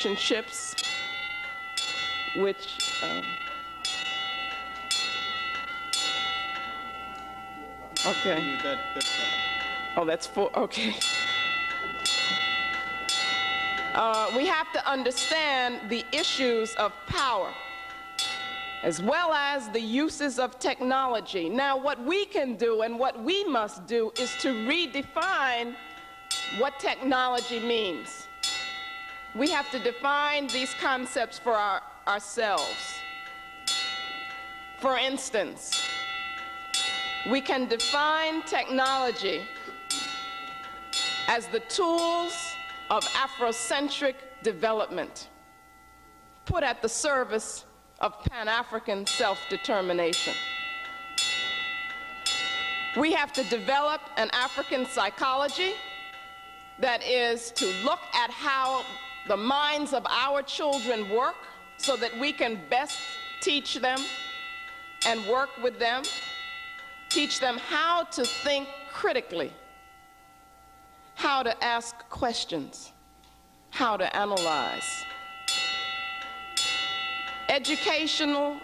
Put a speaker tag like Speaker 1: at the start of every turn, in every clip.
Speaker 1: relationships, which okay. Oh, that's 4, okay. We have to understand the issues of power, as well as the uses of technology. Now, what we can do and what we must do is to redefine what technology means. We have to define these concepts for ourselves. For instance, we can define technology as the tools of Afrocentric development, put at the service of Pan-African self-determination. We have to develop an African psychology that is to look at how the minds of our children work so that we can best teach them and work with them, teach them how to think critically, how to ask questions, how to analyze. Educational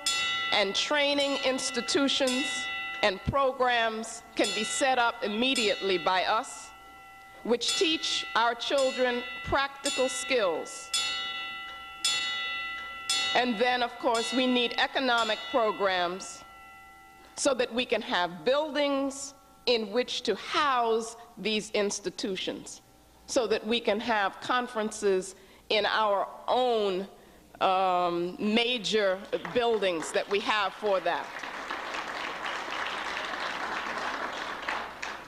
Speaker 1: and training institutions and programs can be set up immediately by us, which teach our children practical skills. And then, of course, we need economic programs so that we can have buildings in which to house these institutions, so that we can have conferences in our own major buildings that we have for that.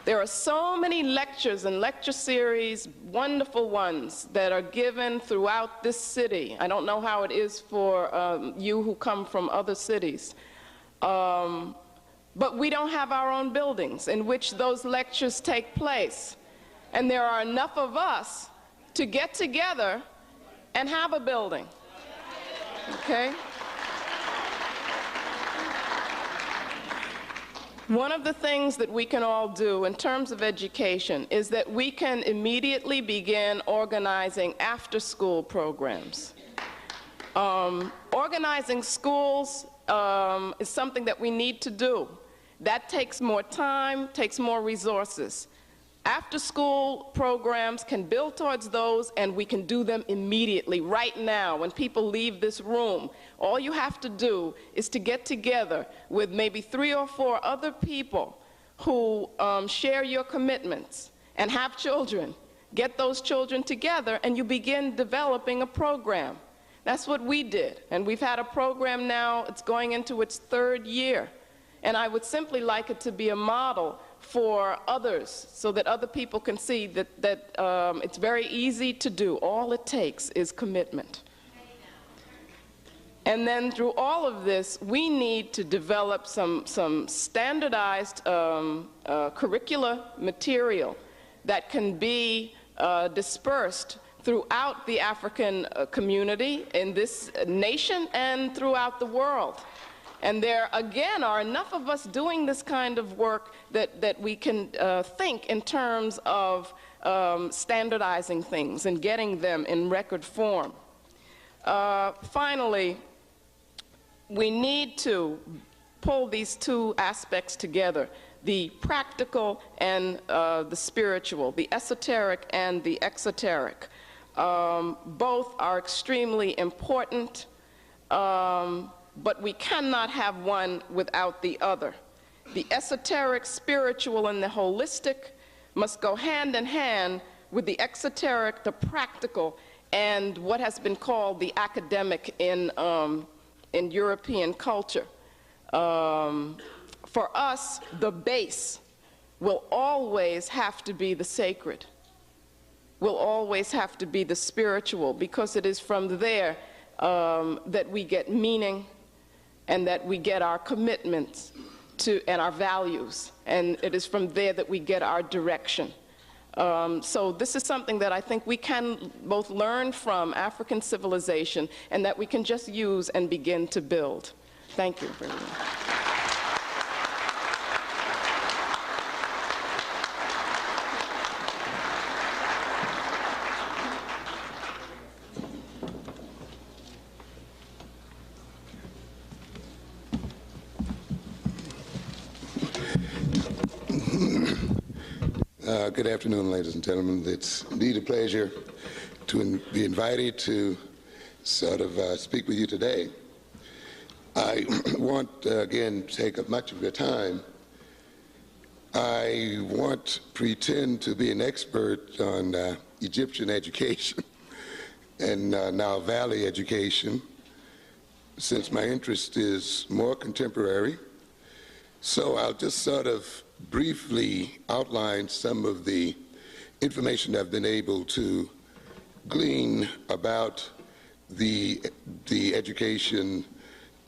Speaker 1: There are so many lectures and lecture series, wonderful ones, that are given throughout this city. I don't know how it is for you who come from other cities. But we don't have our own buildings in which those lectures take place. And there are enough of us to get together and have a building. Okay? One of the things that we can all do in terms of education is that we can immediately begin organizing after-school programs. Organizing schools is something that we need to do. That takes more time, takes more resources. After-school programs can build towards those, and we can do them immediately, right now. When people leave this room, all you have to do is to get together with maybe 3 or 4 other people who share your commitments and have children. Get those children together, and you begin developing a program. That's what we did, and we've had a program now, it's going into its 3rd year. And I would simply like it to be a model for others, so that other people can see that it's very easy to do. All it takes is commitment. And then through all of this, we need to develop some standardized curricular material that can be dispersed throughout the African community in this nation and throughout the world. And there, again, are enough of us doing this kind of work that we can think in terms of standardizing things and getting them in record form. Finally, we need to pull these 2 aspects together, the practical and the spiritual, the esoteric and the exoteric. Both are extremely important. But we cannot have one without the other. The esoteric, spiritual, and the holistic must go hand in hand with the exoteric, the practical, and what has been called the academic in European culture. For us, the base will always have to be the sacred, will always have to be the spiritual, because it is from there that we get meaning, and that we get our commitments to, and our values. And it is from there that we get our direction. So this is something that I think we can both learn from African civilization, and that we can just use and begin to build. Thank you very much.
Speaker 2: Good afternoon, ladies and gentlemen. It's indeed a pleasure to be invited to sort of speak with you today. I won't, again, take up much of your time. I won't pretend to be an expert on Egyptian education and Nile Valley education, since my interest is more contemporary. So I'll just sort of briefly outline some of the information I've been able to glean about the education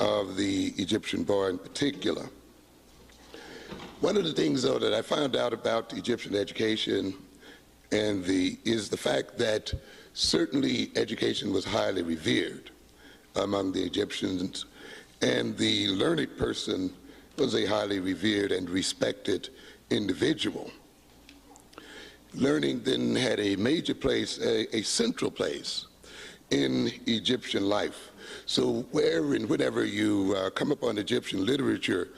Speaker 2: of the Egyptian boy in particular. One of the things, though, that I found out about Egyptian education is the fact that certainly education was highly revered among the Egyptians, and the learned person was a highly revered and respected individual. Learning then had a major place, a central place in Egyptian life. So where and whenever you come upon Egyptian literature,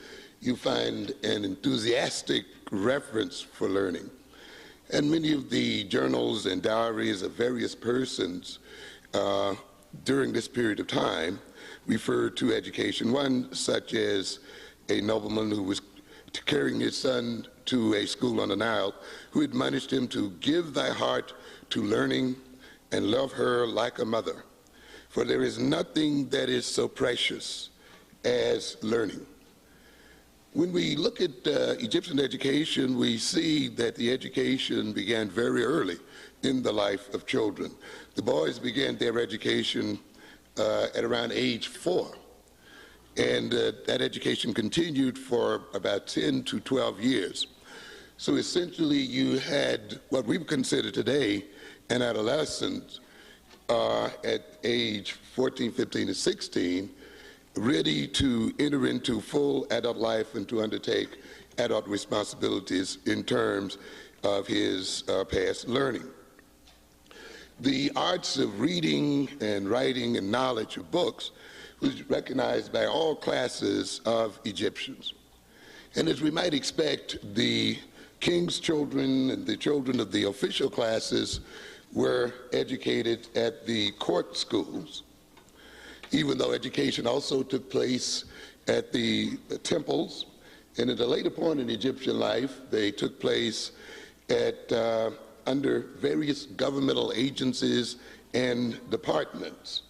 Speaker 2: you find an enthusiastic reference for learning. And many of the journals and diaries of various persons during this period of time refer to education. One such as a nobleman who was carrying his son to a school on the Nile, who admonished him to give thy heart to learning and love her like a mother. For there is nothing that is so precious as learning. When we look at Egyptian education, we see that the education began very early in the life of children. The boys began their education at around age 4. And that education continued for about 10 to 12 years. So essentially you had what we would consider today an adolescent at age 14, 15, and 16, ready to enter into full adult life and to undertake adult responsibilities in terms of his past learning. The arts of reading and writing and knowledge of books was recognized by all classes of Egyptians. And as we might expect, the king's children and the children of the official classes were educated at the court schools, even though education also took place at the temples. And at a later point in Egyptian life, they took place at under various governmental agencies and departments.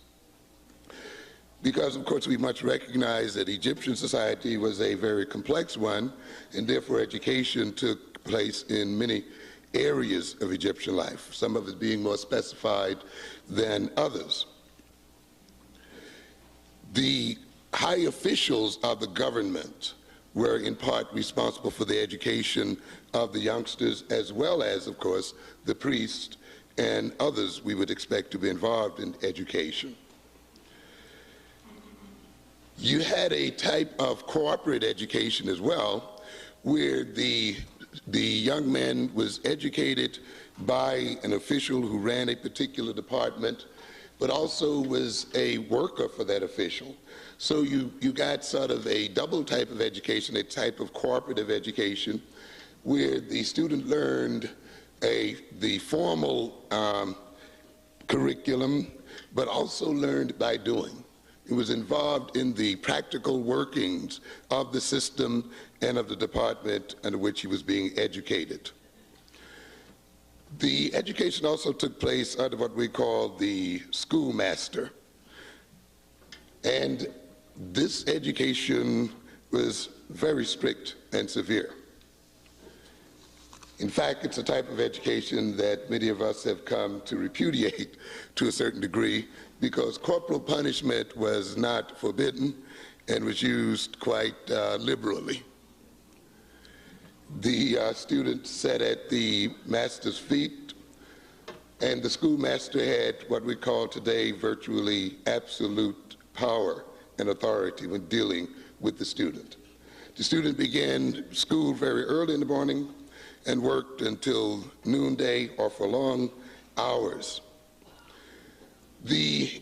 Speaker 2: Because, of course, we must recognize that Egyptian society was a very complex one, and therefore education took place in many areas of Egyptian life, some of it being more specified than others. The high officials of the government were in part responsible for the education of the youngsters, as well as, of course, the priests and others we would expect to be involved in education. You had a type of corporate education as well, where the young man was educated by an official who ran a particular department, but also was a worker for that official. So you got sort of a double type of education, a type of cooperative education, where the student learned the formal curriculum, but also learned by doing. It was involved in the practical workings of the system and of the department under which he was being educated. The education also took place under what we call the schoolmaster. And this education was very strict and severe. In fact, it's a type of education that many of us have come to repudiate to a certain degree, because corporal punishment was not forbidden and was used quite liberally. The student sat at the master's feet, and the schoolmaster had what we call today virtually absolute power and authority when dealing with the student. The student began school very early in the morning and worked until noonday or for long hours. The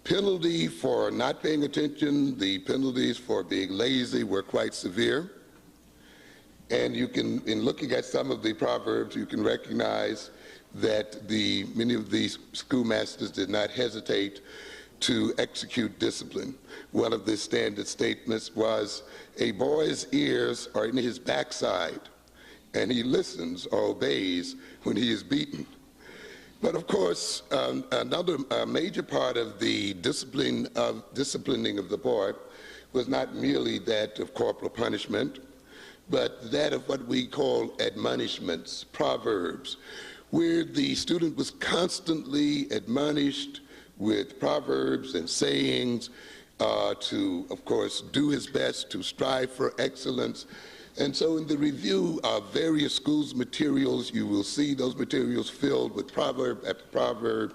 Speaker 2: penalty for not paying attention, the penalties for being lazy were quite severe. And you can, in looking at some of the proverbs, you can recognize that many of these schoolmasters did not hesitate to execute discipline. One of the standard statements was, "A boy's ears are in his backside, and he listens or obeys when he is beaten." But of course, another major part of the disciplining of the boy was not merely that of corporal punishment, but that of what we call admonishments, proverbs, where the student was constantly admonished with proverbs and sayings to, of course, do his best, to strive for excellence. And so in the review of various schools' materials, you will see those materials filled with proverb after proverb,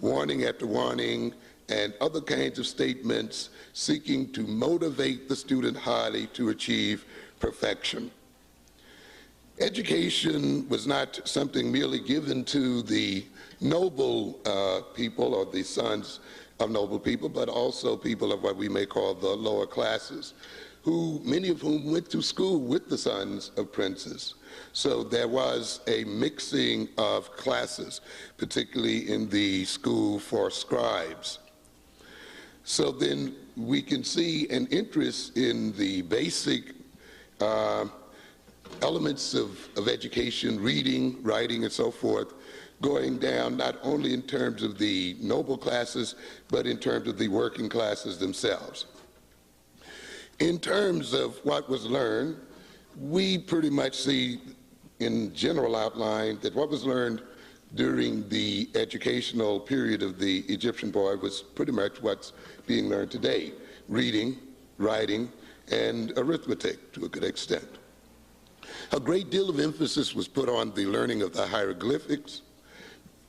Speaker 2: warning after warning, and other kinds of statements seeking to motivate the student highly to achieve perfection. Education was not something merely given to the noble people or the sons of noble people, but also people of what we may call the lower classes, many of whom went to school with the sons of princes. So there was a mixing of classes, particularly in the school for scribes. So then we can see an interest in the basic elements of education, reading, writing, and so forth, going down not only in terms of the noble classes, but in terms of the working classes themselves. In terms of what was learned, we pretty much see in general outline that what was learned during the educational period of the Egyptian boy was pretty much what's being learned today: reading, writing, and arithmetic to a good extent. A great deal of emphasis was put on the learning of the hieroglyphics,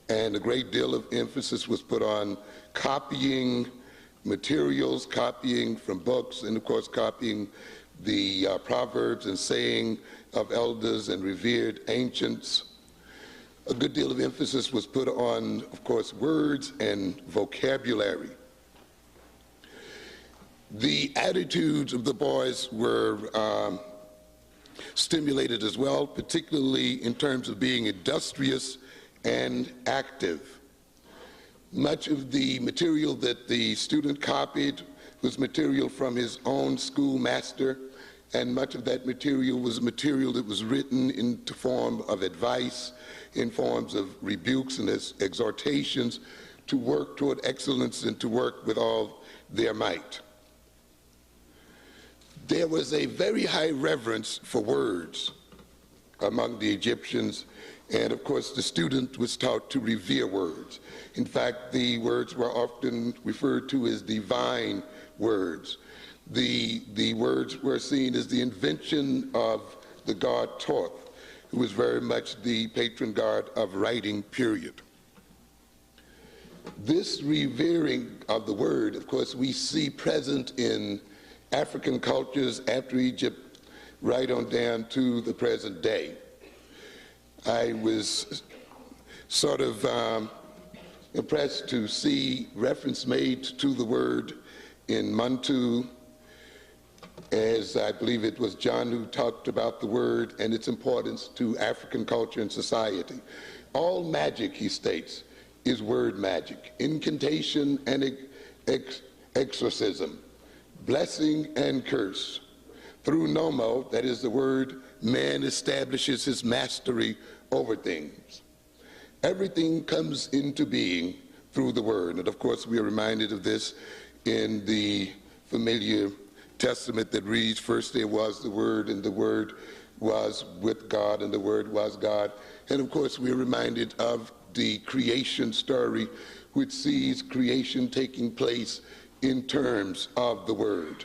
Speaker 2: and a great deal of emphasis was put on copying materials, copying from books, and of course copying the proverbs and saying of elders and revered ancients. A good deal of emphasis was put on, of course, words and vocabulary. The attitudes of the boys were stimulated as well, particularly in terms of being industrious and active. Much of the material that the student copied was material from his own schoolmaster, and much of that material was material that was written into form of advice, in forms of rebukes and exhortations to work toward excellence and to work with all their might. There was a very high reverence for words among the Egyptians, and of course the student was taught to revere words. In fact, the words were often referred to as divine words. The words were seen as the invention of the god Thoth, who was very much the patron god of writing, period. This revering of the word, of course, we see present in African cultures after Egypt, right on down to the present day. I was sort of impressed to see reference made to the word in Mantu, as I believe it was John who talked about the word and its importance to African culture and society. All magic, he states, is word magic, incantation and exorcism, blessing and curse. Through nomo, that is the word, man establishes his mastery over things. Everything comes into being through the word. And of course, we are reminded of this in the familiar testament that reads, "First there was the Word, and the Word was with God, and the Word was God." And of course, we are reminded of the creation story, which sees creation taking place in terms of the Word.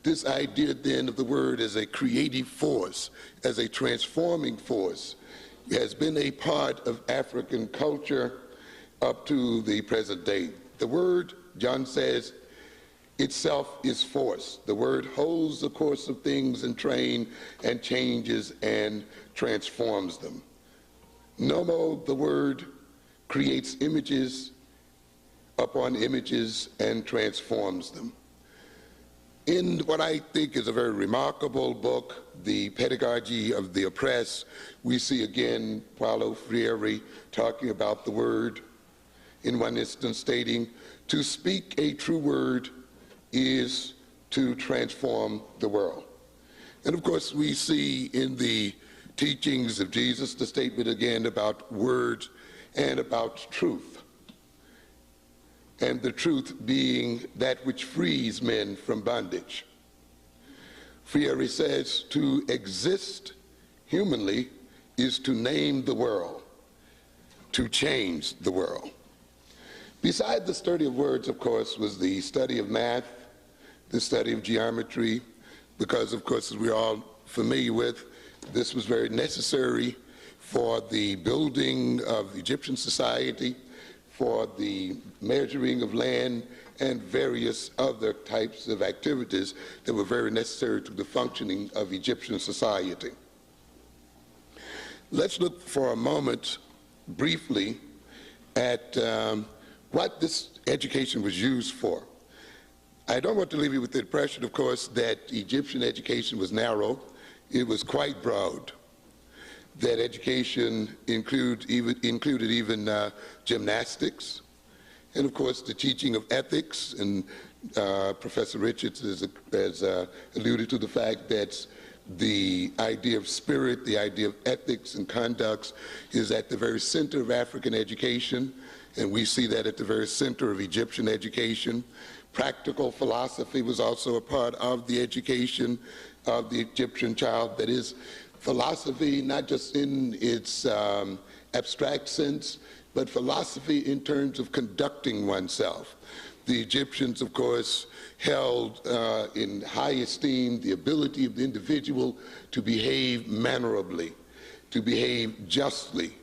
Speaker 2: This idea then of the Word as a creative force, as a transforming force, has been a part of African culture up to the present day. The Word, John says, itself is force. The word holds the course of things and changes and transforms them. Nomo, the word, creates images upon images and transforms them. In what I think is a very remarkable book, The Pedagogy of the Oppressed, we see again Paulo Freire talking about the word, in one instance stating, to speak a true word is to transform the world. And of course we see in the teachings of Jesus the statement again about words and about truth. And the truth being that which frees men from bondage. Freire says to exist humanly is to name the world, to change the world. Beside the study of words, of course, was the study of math, the study of geometry, because, of course, as we're all familiar with, this was very necessary for the building of Egyptian society, for the measuring of land, and various other types of activities that were very necessary to the functioning of Egyptian society. Let's look for a moment briefly at what this education was used for. I don't want to leave you with the impression, of course, that Egyptian education was narrow. It was quite broad. That education included even gymnastics, and of course the teaching of ethics, and Professor Richards has alluded to the fact that the idea of spirit, the idea of ethics and conducts is at the very center of African education, and we see that at the very center of Egyptian education. Practical philosophy was also a part of the education of the Egyptian child. That is, philosophy not just in its abstract sense, but philosophy in terms of conducting oneself. The Egyptians, of course, held in high esteem the ability of the individual to behave mannerably, to behave justly.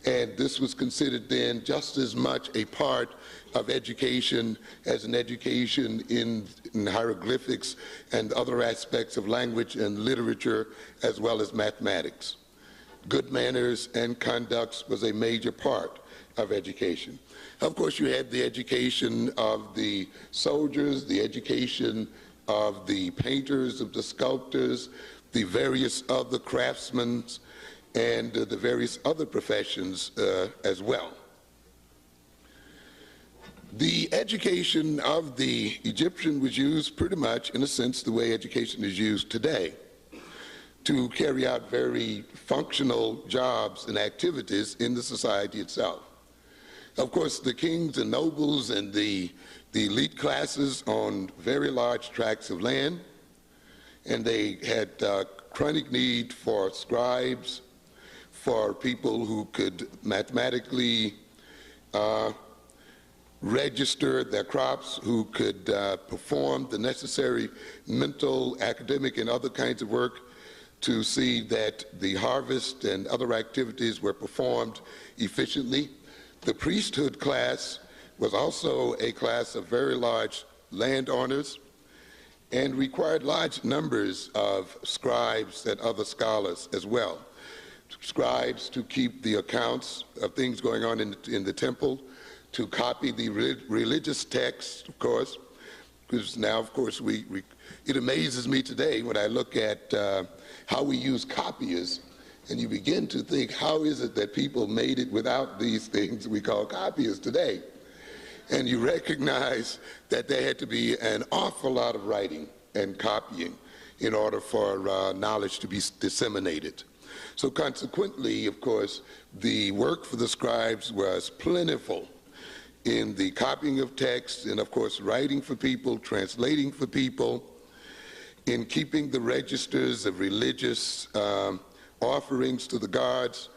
Speaker 2: And this was considered then just as much a part of education as an education in hieroglyphics and other aspects of language and literature, as well as mathematics. Good manners and conduct was a major part of education. Of course, you had the education of the soldiers, the education of the painters, of the sculptors, the various other craftsmen, and the various other professions as well. The education of the Egyptian was used pretty much, in a sense, the way education is used today, to carry out very functional jobs and activities in the society itself. Of course, the kings and nobles and the elite classes owned very large tracts of land, and they had chronic need for scribes, for people who could mathematically register their crops, who could perform the necessary mental, academic, and other kinds of work to see that the harvest and other activities were performed efficiently. The priesthood class was also a class of very large landowners and required large numbers of scribes and other scholars as well. Scribes to keep the accounts of things going on in the temple, to copy the religious texts, of course, because now, of course, it amazes me today when I look at how we use copiers, and you begin to think, how is it that people made it without these things we call copiers today? And you recognize that there had to be an awful lot of writing and copying in order for knowledge to be disseminated. So consequently, of course, the work for the scribes was plentiful in the copying of texts and, of course, writing for people, translating for people, in keeping the registers of religious offerings to the gods,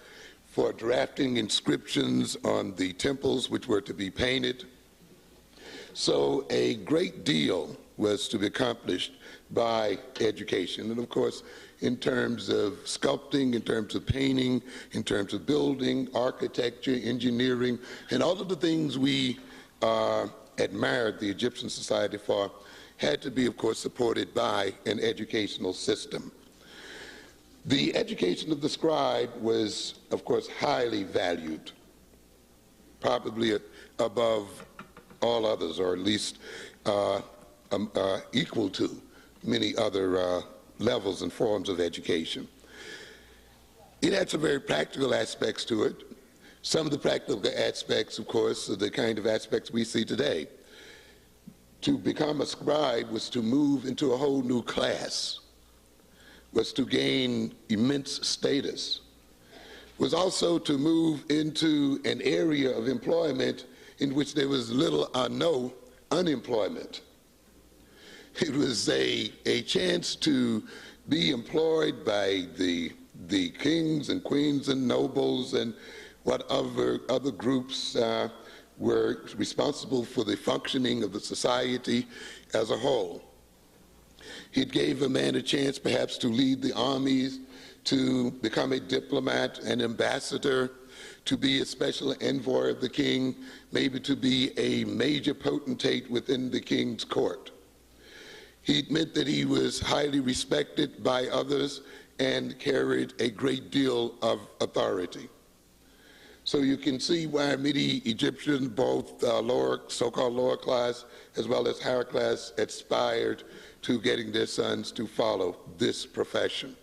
Speaker 2: for drafting inscriptions on the temples which were to be painted. So a great deal was to be accomplished by education. And of course, in terms of sculpting, in terms of painting, in terms of building, architecture, engineering, and all of the things we admired the Egyptian society for had to be, of course, supported by an educational system. The education of the scribe was, of course, highly valued, probably above all others, or at least equal to many other levels and forms of education. It had some very practical aspects to it. Some of the practical aspects, of course, are the kind of aspects we see today. To become a scribe was to move into a whole new class, was to gain immense status, was also to move into an area of employment in which there was little or no unemployment. It was a chance to be employed by the kings and queens and nobles and whatever other groups were responsible for the functioning of the society as a whole. It gave a man a chance perhaps to lead the armies, to become a diplomat, an ambassador, to be a special envoy of the king, maybe to be a major potentate within the king's court. It meant that he was highly respected by others and carried a great deal of authority. So you can see why many Egyptians, both so-called lower class as well as higher class, aspired to getting their sons to follow this profession.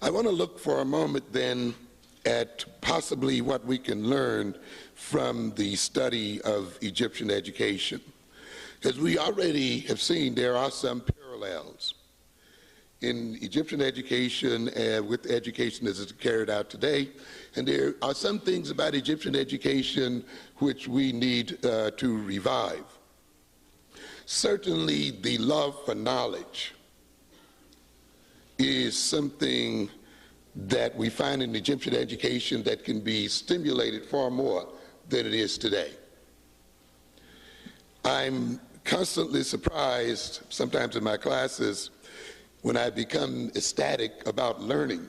Speaker 2: I want to look for a moment then at possibly what we can learn from the study of Egyptian education. As we already have seen, there are some parallels in Egyptian education with education as it's carried out today, and there are some things about Egyptian education which we need to revive. Certainly, the love for knowledge is something that we find in Egyptian education that can be stimulated far more than it is today. I'm constantly surprised, sometimes in my classes, when I become ecstatic about learning,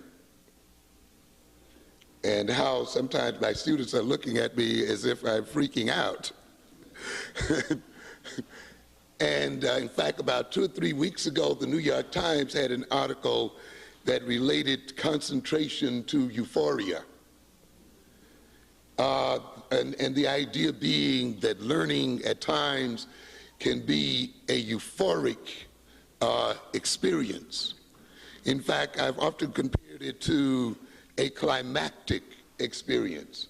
Speaker 2: and how sometimes my students are looking at me as if I'm freaking out. And in fact, about 2 or 3 weeks ago, the New York Times had an article that related concentration to euphoria. And the idea being that learning at times can be a euphoric experience. In fact, I've often compared it to a climactic experience,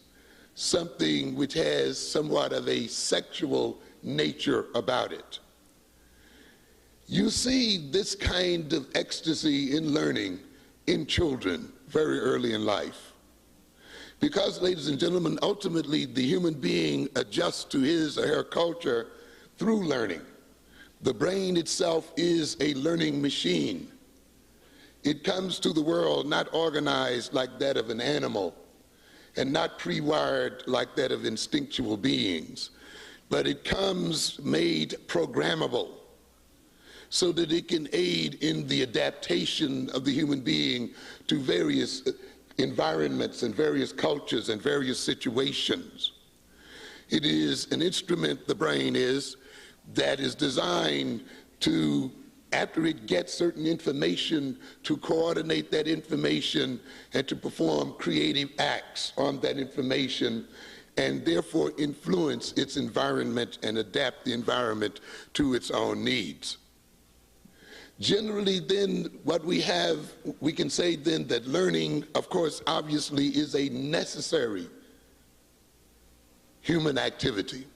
Speaker 2: something which has somewhat of a sexual nature about it. You see this kind of ecstasy in learning in children very early in life. Because, ladies and gentlemen, ultimately the human being adjusts to his or her culture through learning. The brain itself is a learning machine. It comes to the world not organized like that of an animal and not pre-wired like that of instinctual beings, but it comes made programmable so that it can aid in the adaptation of the human being to various environments and various cultures and various situations. It is an instrument, the brain is, that is designed to, after it gets certain information, to coordinate that information and to perform creative acts on that information, and therefore influence its environment and adapt the environment to its own needs. Generally then, what we have, we can say then that learning, of course, obviously is a necessary human activity.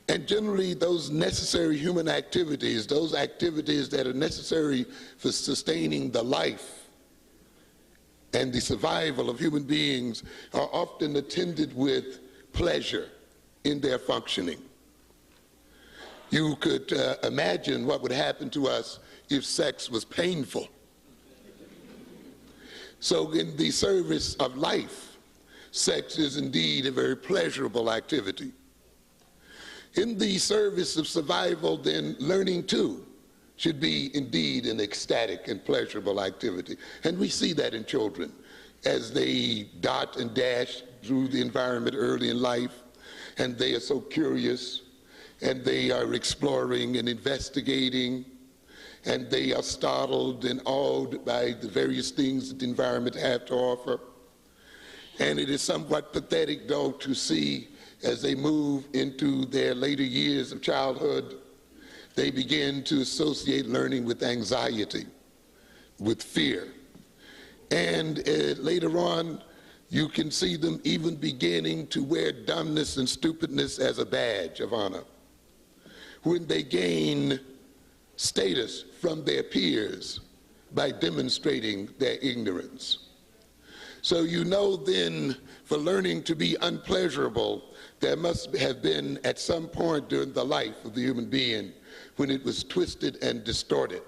Speaker 2: And generally those necessary human activities, those activities that are necessary for sustaining the life and the survival of human beings are often attended with pleasure in their functioning. You could imagine what would happen to us if sex was painful. So in the service of life, sex is indeed a very pleasurable activity. In the service of survival, then, learning too should be indeed an ecstatic and pleasurable activity. And we see that in children as they dot and dash through the environment early in life, and they are so curious, and they are exploring and investigating, and they are startled and awed by the various things that the environment have to offer. And it is somewhat pathetic, though, to see as they move into their later years of childhood they begin to associate learning with anxiety, with fear. And later on, you can see them even beginning to wear dumbness and stupidness as a badge of honor. When they gain status from their peers by demonstrating their ignorance. So you know then, for learning to be unpleasurable, there must have been at some point during the life of the human being when it was twisted and distorted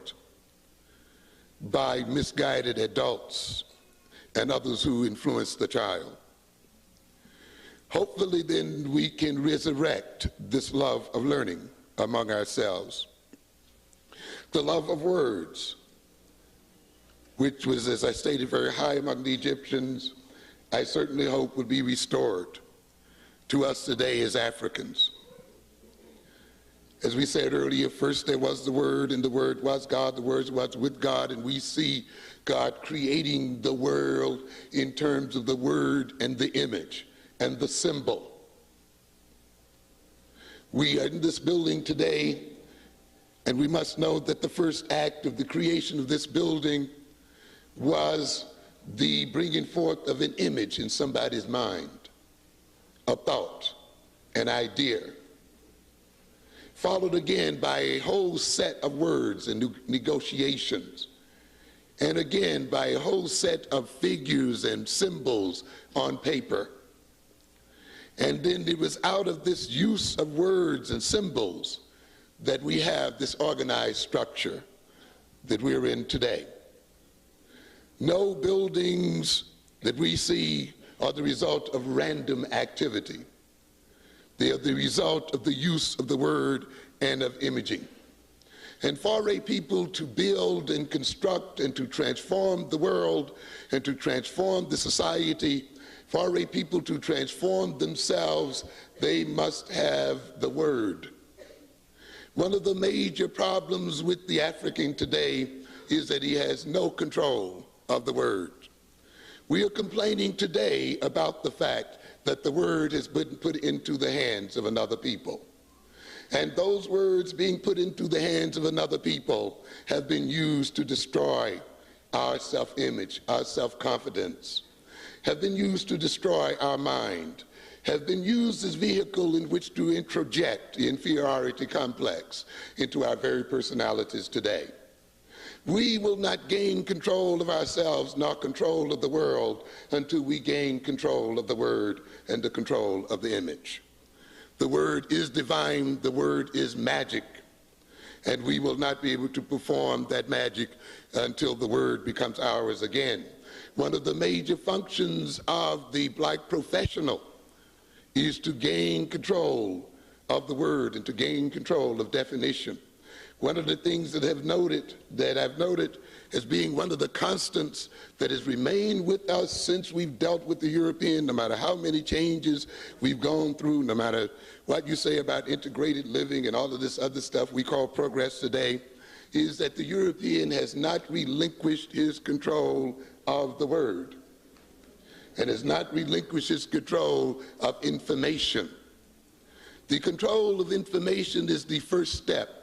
Speaker 2: by misguided adults and others who influence the child. Hopefully then we can resurrect this love of learning among ourselves. The love of words, which was, as I stated, very high among the Egyptians, I certainly hope would be restored to us today as Africans. As we said earlier, first there was the Word, and the Word was God, the Word was with God, and we see God creating the world in terms of the Word and the image and the symbol. We are in this building today, and we must know that the first act of the creation of this building was the bringing forth of an image in somebody's mind, a thought, an idea, followed again by a whole set of words and negotiations, and again by a whole set of figures and symbols on paper. And then it was out of this use of words and symbols that we have this organized structure that we're in today. No buildings that we see are the result of random activity. They are the result of the use of the word and of imaging. And for a people to build and construct and to transform the world and to transform the society, for a people to transform themselves, they must have the word. One of the major problems with the African today is that he has no control of the word. We are complaining today about the fact that the word has been put into the hands of another people. And those words being put into the hands of another people have been used to destroy our self-image, our self-confidence, have been used to destroy our mind, have been used as vehicle in which to introject the inferiority complex into our very personalities today. We will not gain control of ourselves nor control of the world until we gain control of the word and the control of the image. The word is divine, the word is magic, and we will not be able to perform that magic until the word becomes ours again. One of the major functions of the black professional is to gain control of the word and to gain control of definition. One of the things that I've noted as being one of the constants that has remained with us since we've dealt with the European, no matter how many changes we've gone through, no matter what you say about integrated living and all of this other stuff we call progress today, is that the European has not relinquished his control of the word and has not relinquished his control of information. The control of information is the first step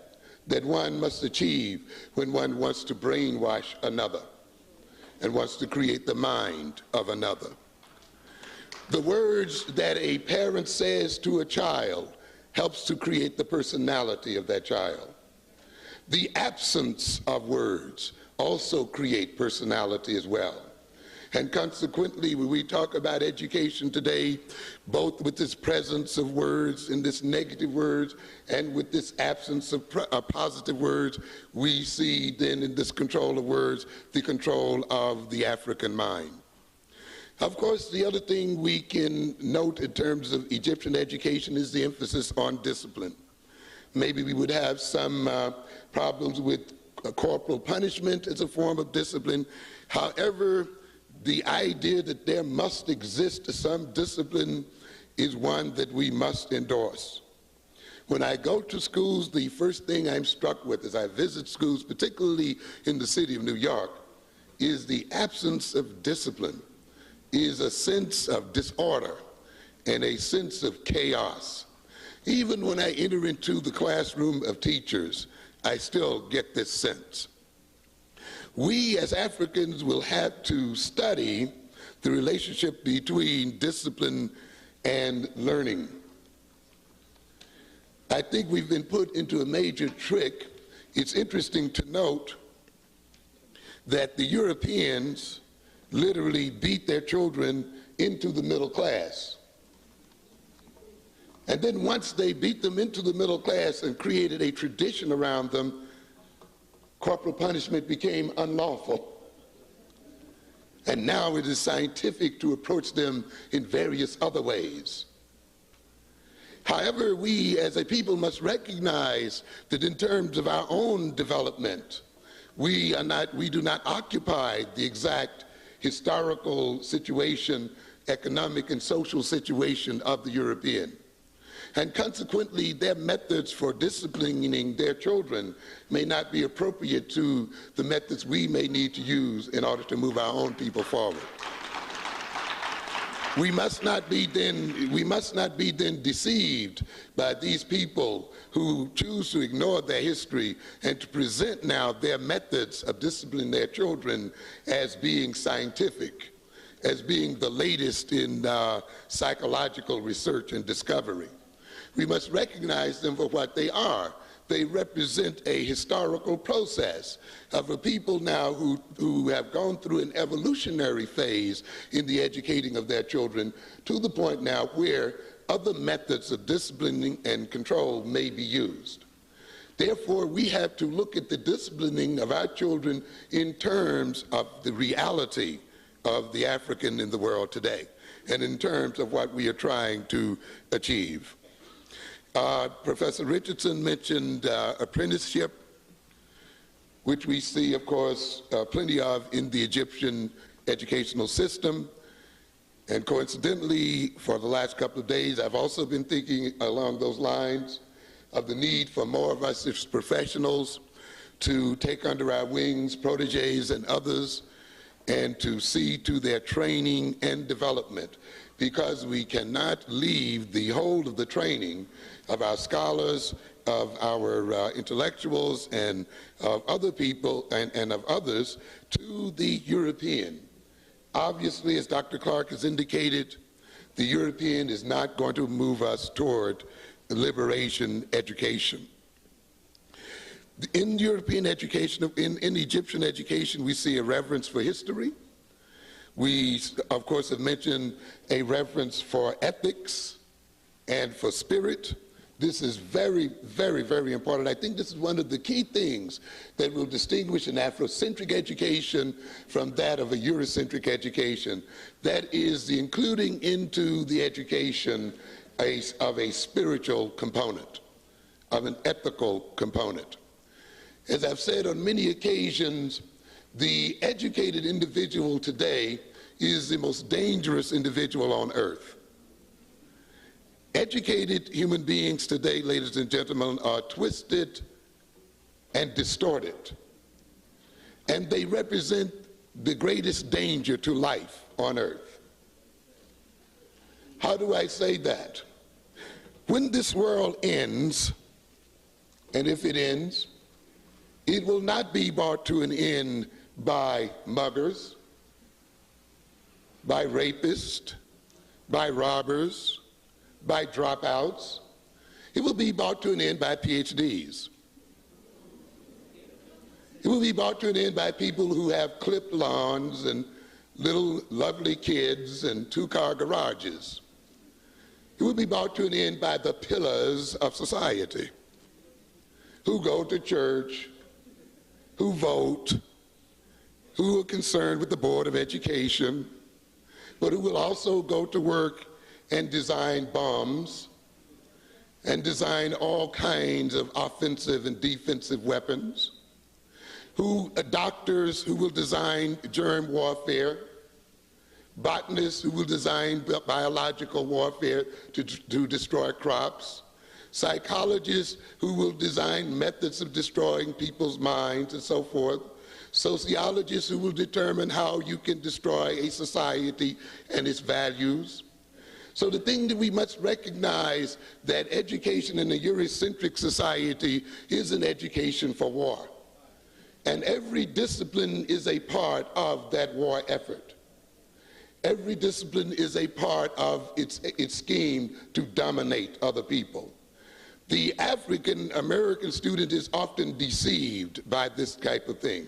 Speaker 2: that one must achieve when one wants to brainwash another and wants to create the mind of another. The words that a parent says to a child helps to create the personality of that child. The absence of words also create personality as well. And consequently, when we talk about education today, both with this presence of words and this negative words and with this absence of positive words, we see then in this control of words, the control of the African mind. Of course, the other thing we can note in terms of Egyptian education is the emphasis on discipline. Maybe we would have some problems with corporal punishment as a form of discipline. However, the idea that there must exist some discipline is one that we must endorse. When I go to schools, the first thing I'm struck with as I visit schools, particularly in the city of New York, is the absence of discipline, is a sense of disorder and a sense of chaos. Even when I enter into the classroom of teachers, I still get this sense. We as Africans will have to study the relationship between discipline and learning. I think we've been put into a major trick. It's interesting to note that the Europeans literally beat their children into the middle class. And then once they beat them into the middle class and created a tradition around them, corporal punishment became unlawful. And now it is scientific to approach them in various other ways. However, we as a people must recognize that in terms of our own development, we do not occupy the exact historical situation, economic and social situation of the European. And consequently, their methods for disciplining their children may not be appropriate to the methods we may need to use in order to move our own people forward. We must not be then deceived by these people who choose to ignore their history and to present now their methods of disciplining their children as being scientific, as being the latest in psychological research and discovery. We must recognize them for what they are. They represent a historical process of a people now who have gone through an evolutionary phase in the educating of their children to the point now where other methods of disciplining and control may be used. Therefore, we have to look at the disciplining of our children in terms of the reality of the African in the world today, and in terms of what we are trying to achieve. Professor Richardson mentioned apprenticeship, which we see, of course, plenty of in the Egyptian educational system. And coincidentally, for the last couple of days, I've also been thinking along those lines of the need for more of us as professionals to take under our wings protégés and others and to see to their training and development, because we cannot leave the whole of the training of our scholars, of our intellectuals, and of other people and of others to the European. Obviously, as Dr. Clark has indicated, the European is not going to move us toward liberation education. In European education, in Egyptian education, we see a reverence for history. We, of course, have mentioned a reverence for ethics and for spirit. This is very, very, very important. I think this is one of the key things that will distinguish an Afrocentric education from that of a Eurocentric education. That is the including into the education of a spiritual component, of an ethical component. As I've said on many occasions, the educated individual today is the most dangerous individual on earth. Educated human beings today, ladies and gentlemen, are twisted and distorted, and they represent the greatest danger to life on earth. How do I say that? When this world ends, and if it ends, it will not be brought to an end by muggers, by rapists, by robbers, by dropouts. It will be brought to an end by PhDs. It will be brought to an end by people who have clipped lawns and little lovely kids and two-car garages. It will be brought to an end by the pillars of society, who go to church, who vote, who are concerned with the Board of Education, but who will also go to work and design bombs and design all kinds of offensive and defensive weapons, doctors who will design germ warfare, botanists who will design biological warfare to destroy crops, psychologists who will design methods of destroying people's minds and so forth, sociologists who will determine how you can destroy a society and its values, So the thing that we must recognize that education in a Eurocentric society is an education for war. And every discipline is a part of that war effort. Every discipline is a part of its scheme to dominate other people. The African American student is often deceived by this type of thing.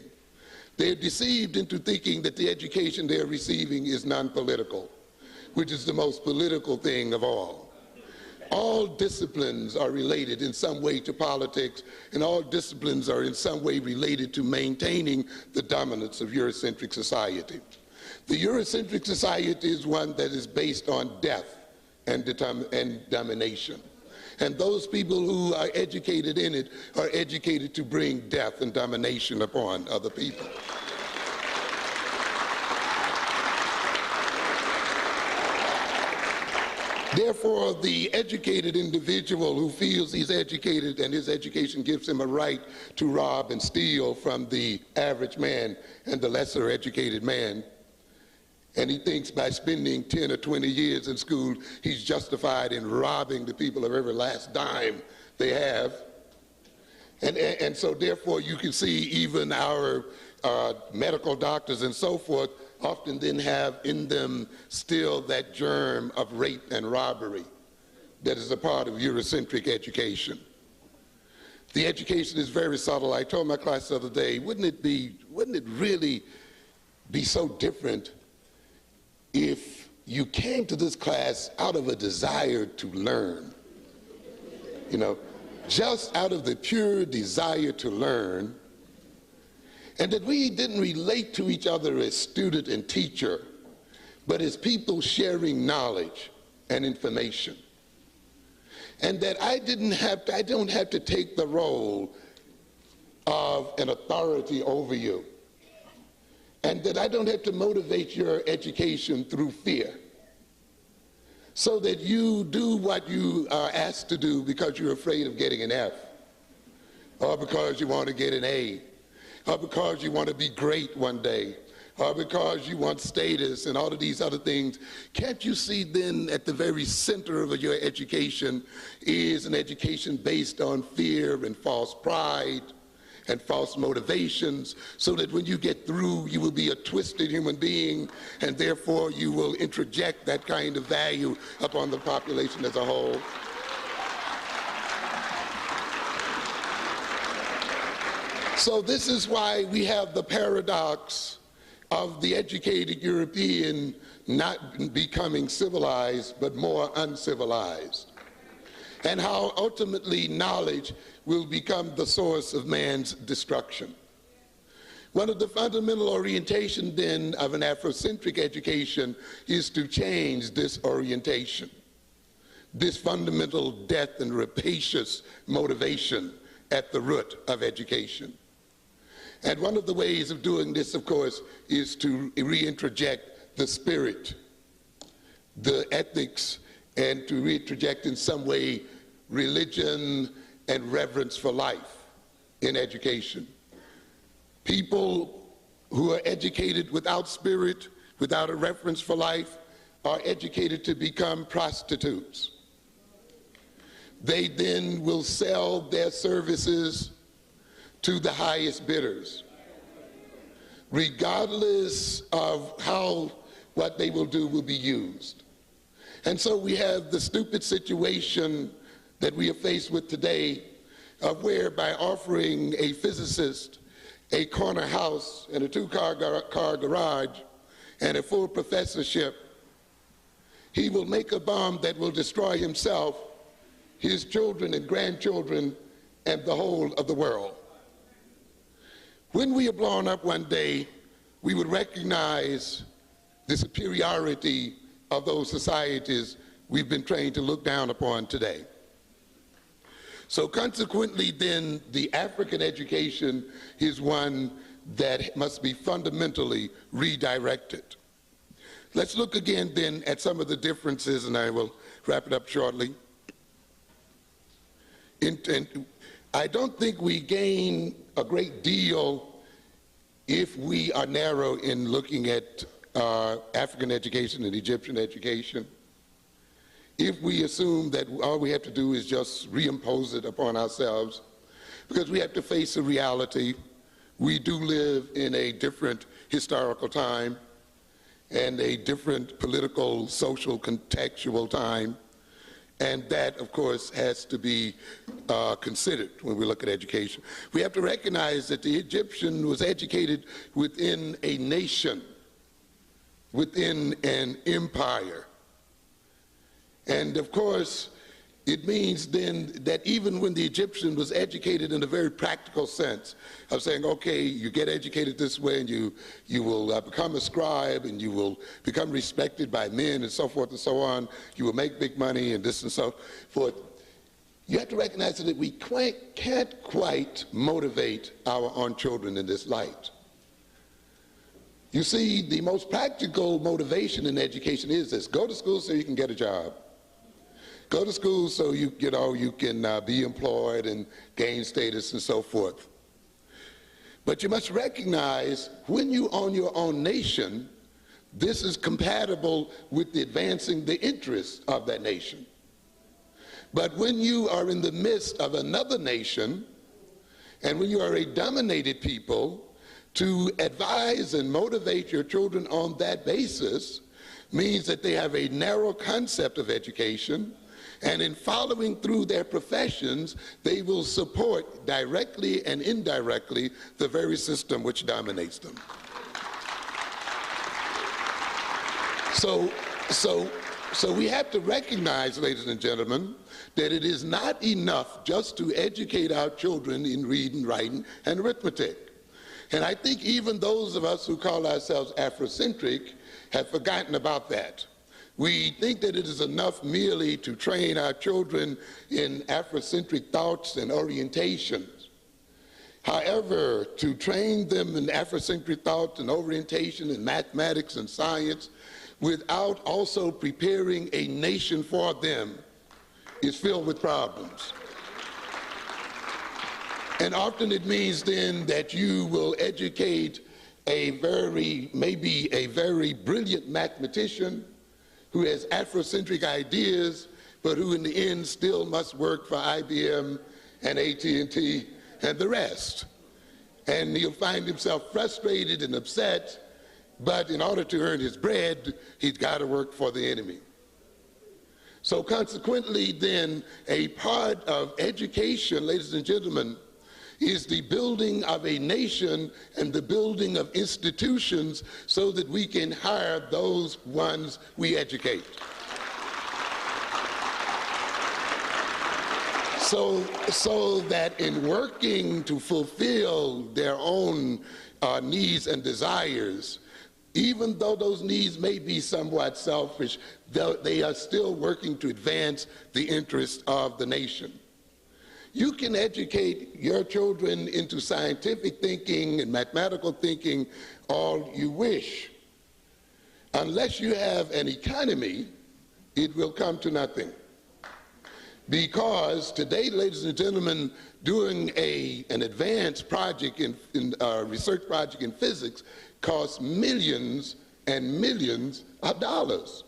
Speaker 2: They're deceived into thinking that the education they're receiving is non-political, which is the most political thing of all. All disciplines are related in some way to politics, and all disciplines are in some way related to maintaining the dominance of Eurocentric society. The Eurocentric society is one that is based on death and domination. And those people who are educated in it are educated to bring death and domination upon other people. Therefore, the educated individual who feels he's educated and his education gives him a right to rob and steal from the average man and the lesser educated man, and he thinks by spending 10 or 20 years in school, he's justified in robbing the people of every last dime they have. And so therefore you can see even our medical doctors and so forth often then have in them still that germ of rape and robbery that is a part of Eurocentric education. The education is very subtle. I told my class the other day, wouldn't it really be so different if you came to this class out of a desire to learn, just out of the pure desire to learn, and that we didn't relate to each other as student and teacher, but as people sharing knowledge and information. And that I don't have to take the role of an authority over you. And that I don't have to motivate your education through fear, so that you do what you are asked to do because you're afraid of getting an F, or because you want to get an A, or because you want to be great one day, or because you want status and all of these other things. Can't you see then at the very center of your education is an education based on fear and false pride and false motivations, so that when you get through, you will be a twisted human being, and therefore you will introject that kind of value upon the population as a whole? So this is why we have the paradox of the educated European not becoming civilized, but more uncivilized, and how ultimately knowledge will become the source of man's destruction. One of the fundamental orientations then of an Afrocentric education is to change this orientation, this fundamental death and rapacious motivation at the root of education. And one of the ways of doing this, of course, is to reintroject the spirit, the ethics, and to reintroject in some way religion and reverence for life in education. People who are educated without spirit, without a reverence for life, are educated to become prostitutes. They then will sell their services to the highest bidders, regardless of how what they will do will be used. And so we have the stupid situation that we are faced with today, of where by offering a physicist a corner house and a two-car garage and a full professorship, he will make a bomb that will destroy himself, his children and grandchildren, and the whole of the world. When we are blown up one day, we would recognize the superiority of those societies we've been trained to look down upon today. So consequently then, the African education is one that must be fundamentally redirected. Let's look again then at some of the differences, and I will wrap it up shortly. I don't think we gain a great deal if we are narrow in looking at African education and Egyptian education. if we assume that all we have to do is just reimpose it upon ourselves, because we have to face a reality. We do live in a different historical time and a different political, social, contextual time, and that, of course, has to be considered when we look at education. We have to recognize that the Egyptian was educated within a nation, within an empire. And of course, it means then that even when the Egyptian was educated in a very practical sense of saying, okay, you get educated this way and you will become a scribe and you will become respected by men and so forth and so on, you will make big money and this and so forth. You have to recognize that we can't quite motivate our own children in this light. You see, the most practical motivation in education is this: go to school so you can get a job. Go to school so you can be employed and gain status and so forth. But you must recognize, when you own your own nation, this is compatible with advancing the interests of that nation. But when you are in the midst of another nation, and when you are a dominated people, to advise and motivate your children on that basis means that they have a narrow concept of education, and in following through their professions, they will support directly and indirectly the very system which dominates them. So we have to recognize, ladies and gentlemen, that it is not enough just to educate our children in reading, writing, and arithmetic. And I think even those of us who call ourselves Afrocentric have forgotten about that. We think that it is enough merely to train our children in Afrocentric thoughts and orientations. However, to train them in Afrocentric thoughts and orientation in mathematics and science without also preparing a nation for them is filled with problems. And often it means then that you will educate maybe a very brilliant mathematician who has Afrocentric ideas, but who in the end still must work for IBM and AT&T and the rest. And he'll find himself frustrated and upset, but in order to earn his bread, he's got to work for the enemy. So consequently then, a part of education, ladies and gentlemen, is the building of a nation and the building of institutions so that we can hire those ones we educate. So that in working to fulfill their own needs and desires, even though those needs may be somewhat selfish, they are still working to advance the interests of the nation. You can educate your children into scientific thinking and mathematical thinking all you wish. Unless you have an economy, it will come to nothing. Because today, ladies and gentlemen, doing an advanced project research project in physics costs millions and millions of dollars.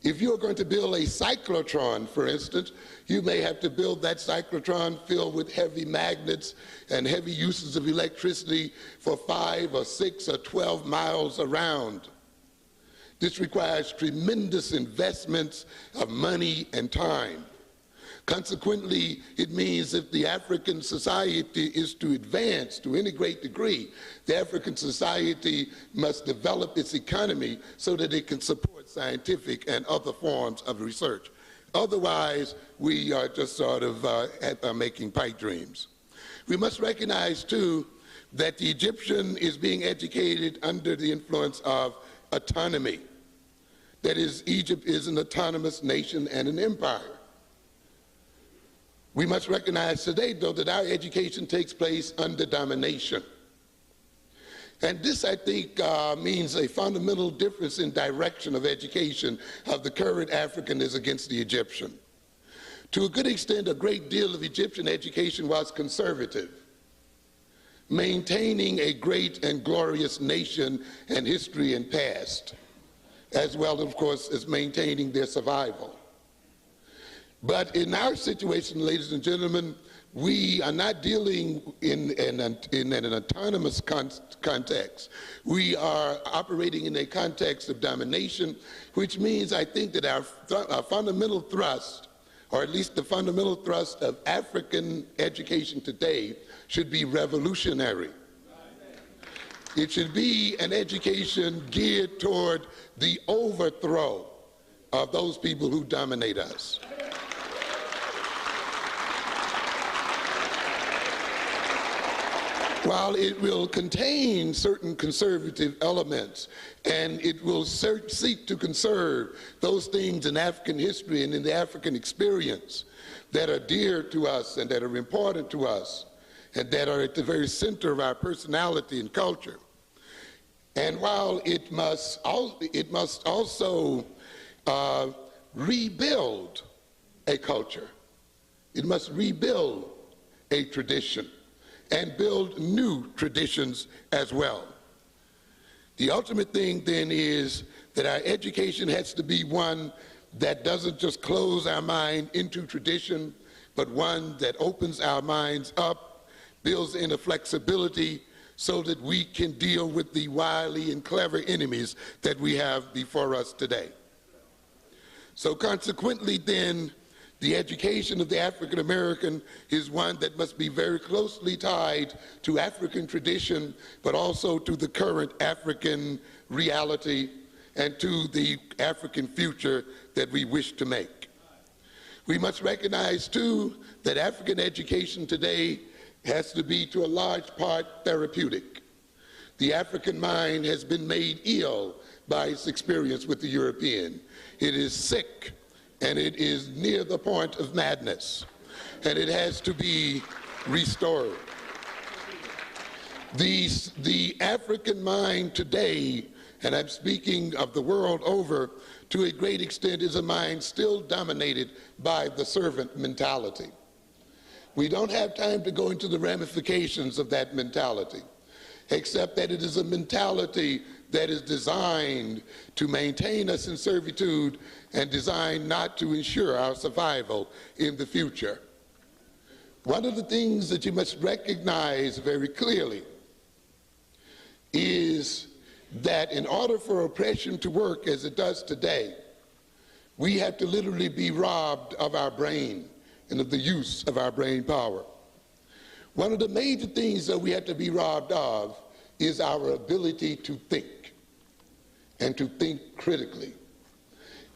Speaker 2: If you're going to build a cyclotron, for instance, you may have to build that cyclotron filled with heavy magnets and heavy uses of electricity for 5 or 6 or 12 miles around. This requires tremendous investments of money and time. Consequently, it means if the African society is to advance to any great degree, the African society must develop its economy so that it can support scientific and other forms of research. Otherwise, we are just sort of making pipe dreams. We must recognize, too, that the Egyptian is being educated under the influence of autonomy. That is, Egypt is an autonomous nation and an empire. We must recognize today, though, that our education takes place under domination. And this, I think, means a fundamental difference in direction of education of the current African as against the Egyptian. To a good extent, a great deal of Egyptian education was conservative, maintaining a great and glorious nation and history and past. as well, of course, as maintaining their survival. But in our situation, ladies and gentlemen, we are not dealing in an autonomous context. We are operating in a context of domination, which means I think that our fundamental thrust, or at least the fundamental thrust of African education today, should be revolutionary. It should be an education geared toward the overthrow of those people who dominate us. While it will contain certain conservative elements, and it will seek to conserve those things in African history and in the African experience that are dear to us and that are important to us and that are at the very center of our personality and culture. And while it must also rebuild a culture, it must rebuild a tradition and build new traditions as well. The ultimate thing then is that our education has to be one that doesn't just close our mind into tradition, but one that opens our minds up, builds in a flexibility so that we can deal with the wily and clever enemies that we have before us today. So consequently then, the education of the African American is one that must be very closely tied to African tradition, but also to the current African reality and to the African future that we wish to make. We must recognize too that African education today has to be to a large part therapeutic. The African mind has been made ill by its experience with the European. It is sick, and it is near the point of madness, and it has to be restored. The African mind today, and I'm speaking of the world over, to a great extent is a mind still dominated by the servant mentality. We don't have time to go into the ramifications of that mentality, except that it is a mentality that is designed to maintain us in servitude and designed not to ensure our survival in the future. One of the things that you must recognize very clearly is that in order for oppression to work as it does today, we have to literally be robbed of our brain and of the use of our brain power. One of the major things that we have to be robbed of is our ability to think, and to think critically.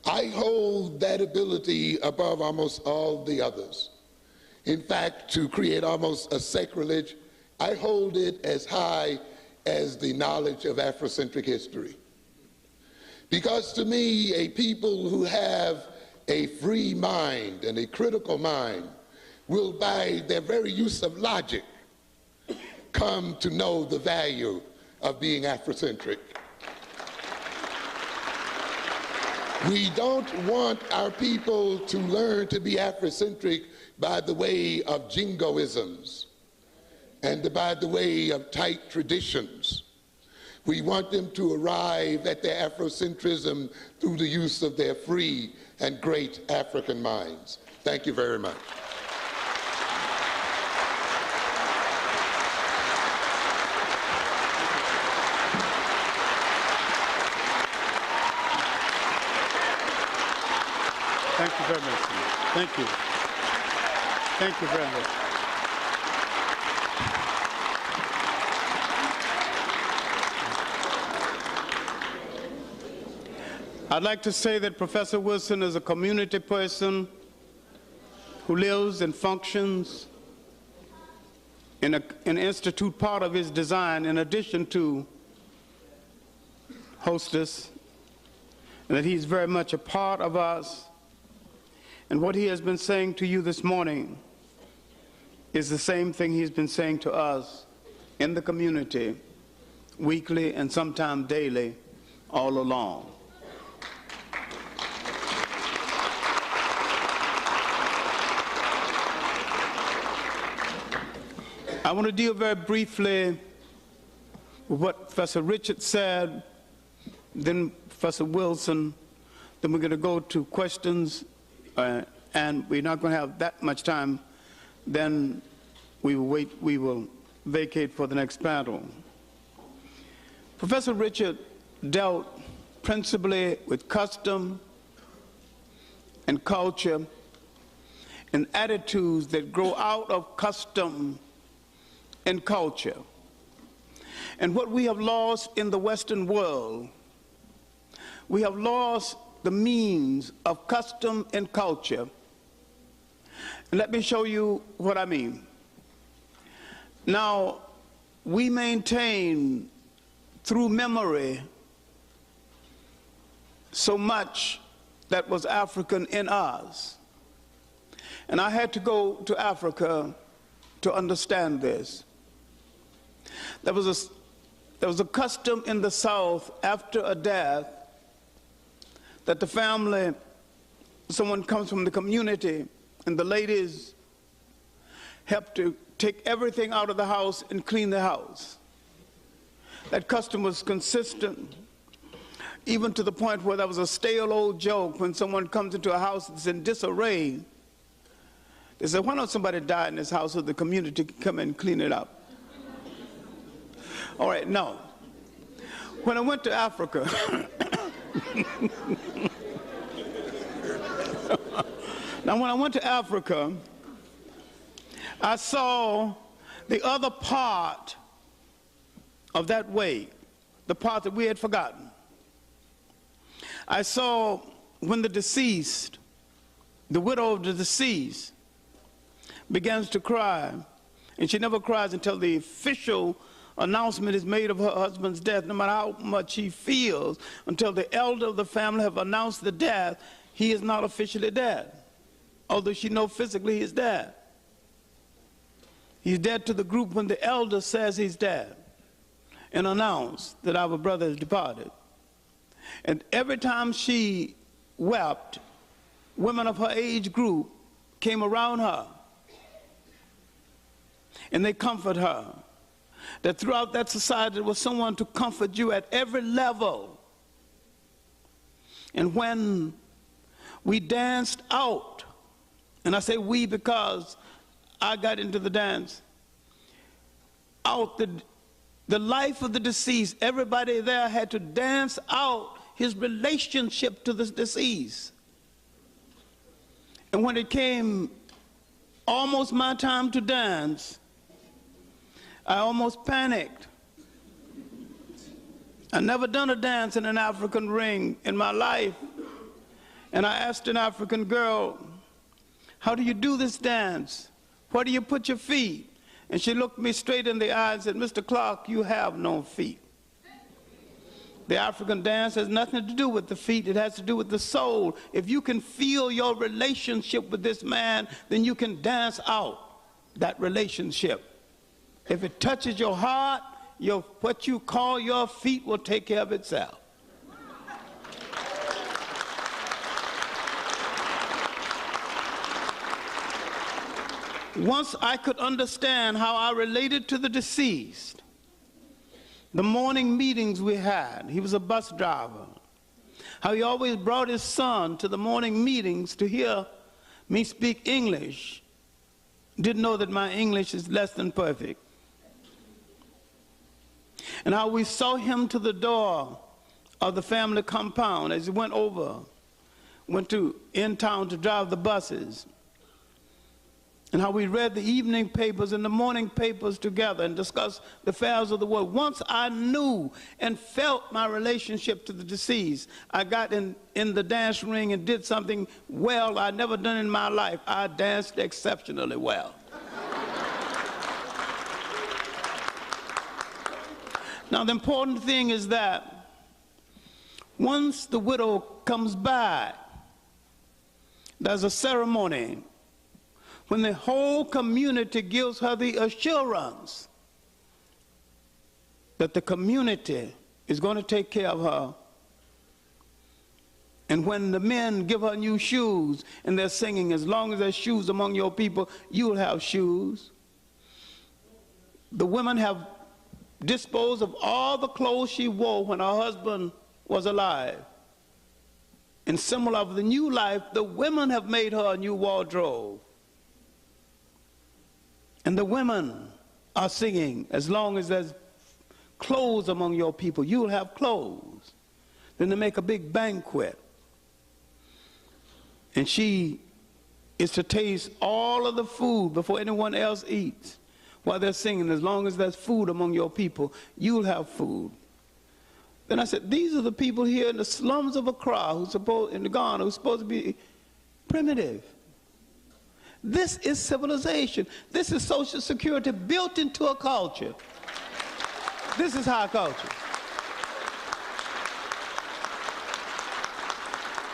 Speaker 2: I hold that ability above almost all the others. In fact, to create almost a sacrilege, I hold it as high as the knowledge of Afrocentric history. Because to me, a people who have a free mind and a critical mind will, by their very use of logic, come to know the value of being Afrocentric. We don't want our people to learn to be Afrocentric by the way of jingoisms and by the way of tight traditions. We want them to arrive at their Afrocentrism through the use of their free and great African minds. Thank you very much.
Speaker 3: Thank you very much. Thank you. Thank you very much. I'd like to say that Professor Wilson is a community person who lives and functions in an institute. Part of his design, in addition to hostess, and that he's very much a part of us. And what he has been saying to you this morning is the same thing he's been saying to us in the community, weekly and sometimes daily, all along. I want to deal very briefly with what Professor Richard said, then Professor Wilson. Then we're going to go to questions, and we're not going to have that much time. Then we will vacate for the next panel. Professor Richard dealt principally with custom and culture and attitudes that grow out of custom and culture. And what we have lost in the Western world, we have lost the means of custom and culture. And let me show you what I mean. Now, we maintain through memory so much that was African in us. And I had to go to Africa to understand this. There was a custom in the South after a death that the family, someone comes from the community, and the ladies help to take everything out of the house and clean the house. That custom was consistent, even to the point where there was a stale old joke when someone comes into a house that's in disarray. They said, why don't somebody die in this house so the community can come and clean it up? All right, now, when I went to Africa, now when I went to Africa, I saw the other part of that way, the part that we had forgotten. I saw when the deceased, the widow of the deceased, begins to cry, and she never cries until the official announcement is made of her husband's death, no matter how much he feels, until the elder of the family have announced the death, he is not officially dead, although she knows physically he's dead. He's dead to the group when the elder says he's dead and announce that our brother has departed. And every time she wept, women of her age group came around her and they comfort her. That throughout that society there was someone to comfort you at every level. And when we danced out, and I say we because I got into the dance, out the life of the deceased, everybody there had to dance out his relationship to the deceased. And when it came almost my time to dance, I almost panicked. I'd never done a dance in an African ring in my life. And I asked an African girl, how do you do this dance? Where do you put your feet? And she looked me straight in the eye and said, Mr. Clark, you have no feet. The African dance has nothing to do with the feet. It has to do with the soul. If you can feel your relationship with this man, then you can dance out that relationship. If it touches your heart, what you call your feet will take care of itself. Once I could understand how I related to the deceased, the morning meetings we had, he was a bus driver, how he always brought his son to the morning meetings to hear me speak English, didn't know that my English is less than perfect. And how we saw him to the door of the family compound as he went to in town to drive the buses. And how we read the evening papers and the morning papers together and discussed the affairs of the world. Once I knew and felt my relationship to the deceased, I got in the dance ring and did something well I'd never done in my life. I danced exceptionally well. Now, the important thing is that once the widow comes back, there's a ceremony when the whole community gives her the assurance that the community is going to take care of her. And when the men give her new shoes and they're singing, as long as there's shoes among your people, you'll have shoes. The women have disposed of all the clothes she wore when her husband was alive. and symbol of the new life, the women have made her a new wardrobe. And the women are singing, as long as there's clothes among your people, you'll have clothes. Then they make a big banquet. And she is to taste all of the food before anyone else eats. While they're singing, as long as there's food among your people, you'll have food. Then I said, these are the people here in the slums of Accra, in Ghana, who's supposed to be primitive. This is civilization. This is social security built into a culture. This is high culture.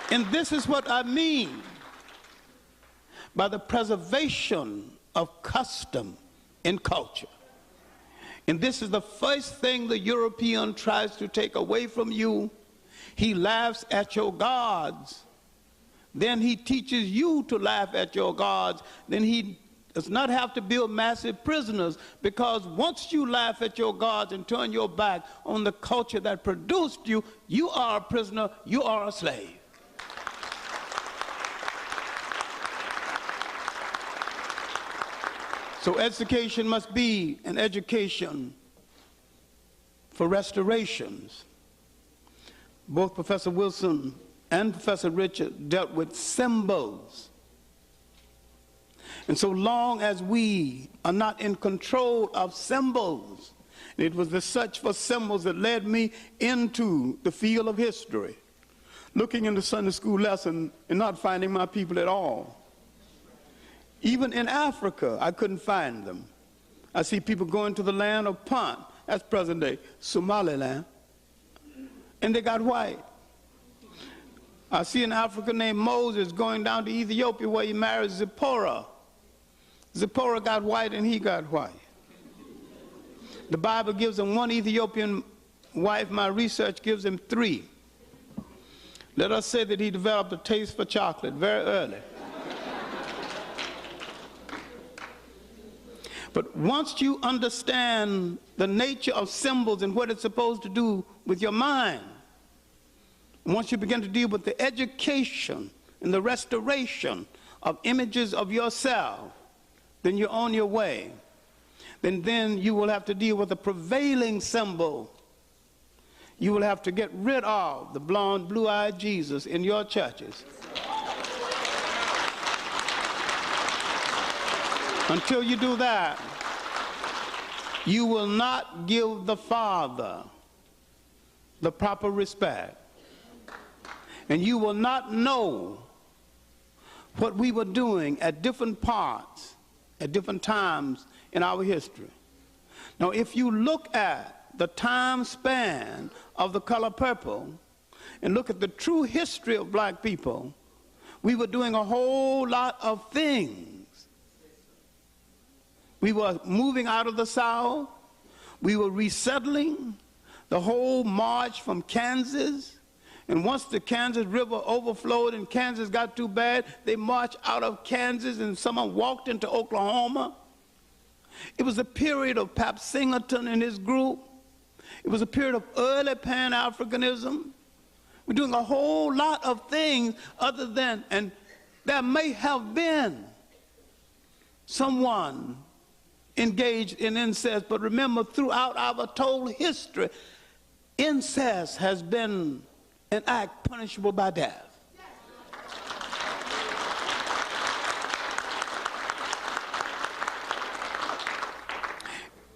Speaker 3: And this is what I mean by the preservation of custom in culture. And this is the first thing the European tries to take away from you. He laughs at your gods. Then he teaches you to laugh at your gods. Then he does not have to build massive prisoners, because once you laugh at your gods and turn your back on the culture that produced you, you are a prisoner, you are a slave. So education must be an education for restorations. Both Professor Wilson and Professor Richard dealt with symbols. And so long as we are not in control of symbols, and it was the search for symbols that led me into the field of history, looking in the Sunday school lesson and not finding my people at all. Even in Africa, I couldn't find them. I see people going to the land of Punt, that's present day Somaliland, and they got white. I see an African named Moses going down to Ethiopia where he married Zipporah. Zipporah got white and he got white. The Bible gives him one Ethiopian wife. My research gives him 3. Let us say that he developed a taste for chocolate very early. But once you understand the nature of symbols and what it's supposed to do with your mind, once you begin to deal with the education and the restoration of images of yourself, then you're on your way. Then you will have to deal with the prevailing symbol. You will have to get rid of the blonde, blue-eyed Jesus in your churches. Until you do that, you will not give the Father the proper respect. And you will not know what we were doing at different parts, at different times in our history. Now, if you look at the time span of the color purple and look at the true history of black people, we were doing a whole lot of things. We were moving out of the South. We were resettling the whole march from Kansas. And once the Kansas River overflowed and Kansas got too bad, they marched out of Kansas and someone walked into Oklahoma. It was a period of Pap Singleton and his group. It was a period of early Pan-Africanism. We're doing a whole lot of things other than, and there may have been someone engaged in incest, but remember, throughout our total history, incest has been an act punishable by death.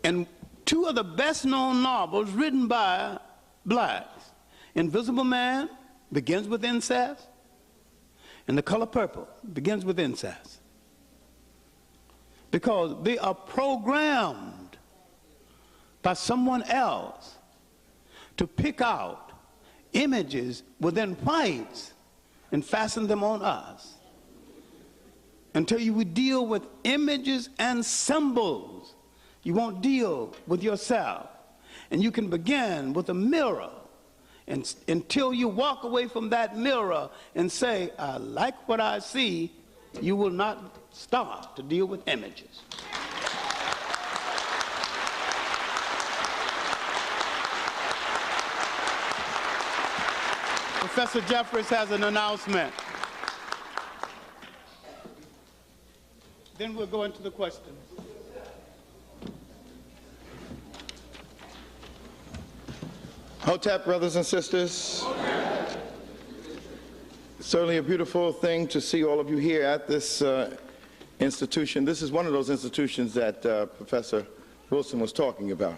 Speaker 3: And 2 of the best known novels written by blacks, Invisible Man begins with incest, and The Color Purple begins with incest. Because they are programmed by someone else to pick out images within whites and fasten them on us. Until you would deal with images and symbols, you won't deal with yourself. And you can begin with a mirror, and until you walk away from that mirror and say, I like what I see, you will not start to deal with images. Professor Jeffries has an announcement. Then we'll go into the questions.
Speaker 4: Hotep, brothers and sisters. Certainly a beautiful thing to see all of you here at this institution. This is one of those institutions that Professor Wilson was talking about.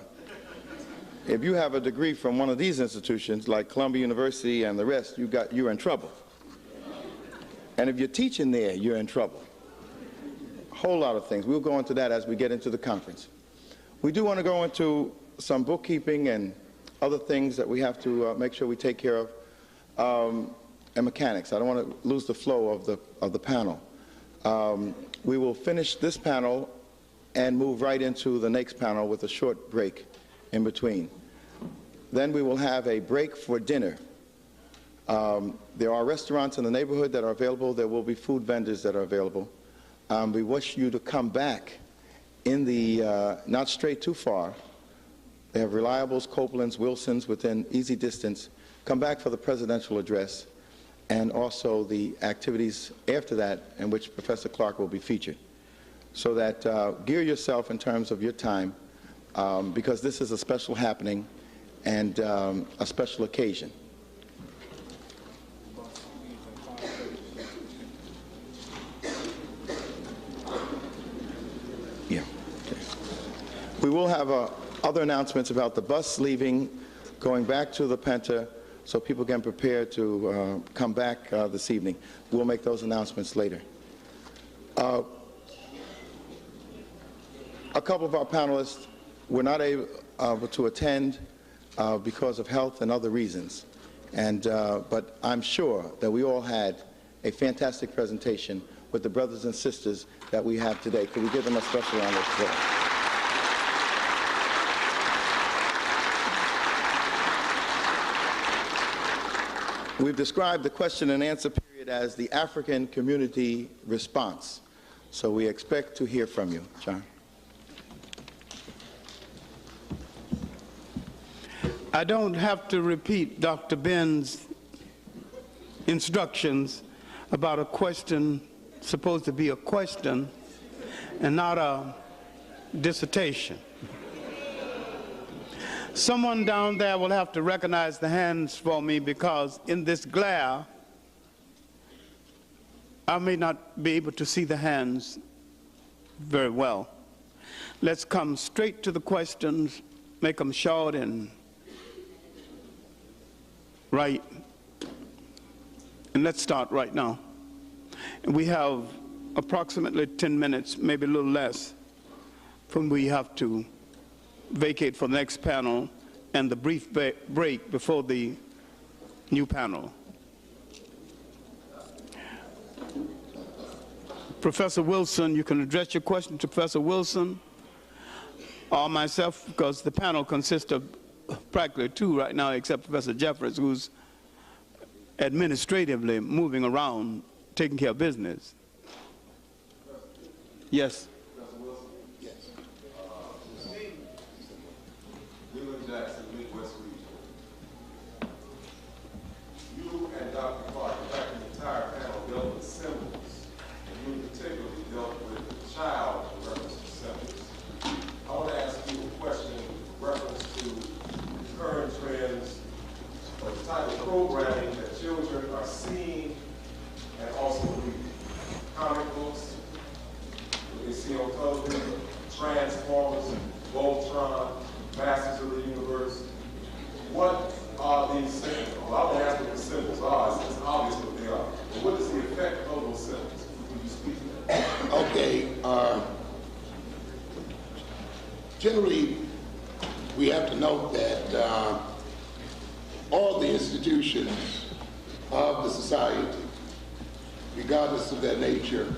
Speaker 4: If you have a degree from one of these institutions, like Columbia University and the rest, you're in trouble. And if you're teaching there, you're in trouble. A whole lot of things. We'll go into that as we get into the conference. We do want to go into some bookkeeping and other things that we have to make sure we take care of, and mechanics. I don't want to lose the flow of the panel. We will finish this panel and move right into the next panel with a short break in between. Then we will have a break for dinner. There are restaurants in the neighborhood that are available. There will be food vendors that are available. We wish you to come back in the, not straight too far. They have Reliables, Copelands, Wilsons within easy distance. Come back for the presidential address and also the activities after that in which Professor Clark will be featured. So that gear yourself in terms of your time because this is a special happening and a special occasion. Yeah. Okay. We will have other announcements about the bus leaving, going back to the Penta, so people can prepare to come back this evening. We'll make those announcements later. A couple of our panelists were not able to attend because of health and other reasons. But I'm sure that we all had a fantastic presentation with the brothers and sisters that we have today. Could we give them a special round of applause? We've described the question and answer period as the African community response. So we expect to hear from you. John.
Speaker 3: I don't have to repeat Dr. Ben's instructions about a question supposed to be a question and not a dissertation. Someone down there will have to recognize the hands for me because in this glare, I may not be able to see the hands very well. Let's come straight to the questions, make them short and right. And let's start right now. And we have approximately 10 minutes, maybe a little less, when we have to vacate for the next panel and the brief break before the new panel. Professor Wilson, you can address your question to Professor Wilson or myself, because the panel consists of practically two right now, except Professor Jeffries, who's administratively moving around, taking care of business. Yes.
Speaker 5: You and Dr. Clark, in fact, the entire panel dealt with symbols, and you particularly dealt with the child in reference to symbols. I want to ask you a question in reference to current trends or the type of programming that children are seeing and also reading. Comic books, what they see on television, Transformers, Voltron, Masters of the Universe. What are these symbols? Well, I won't ask what the symbols are, it's obvious what they are. But what is the effect of those symbols? Can you speak to that?
Speaker 2: Okay. Generally, we have to note that all the institutions of the society, regardless of their nature,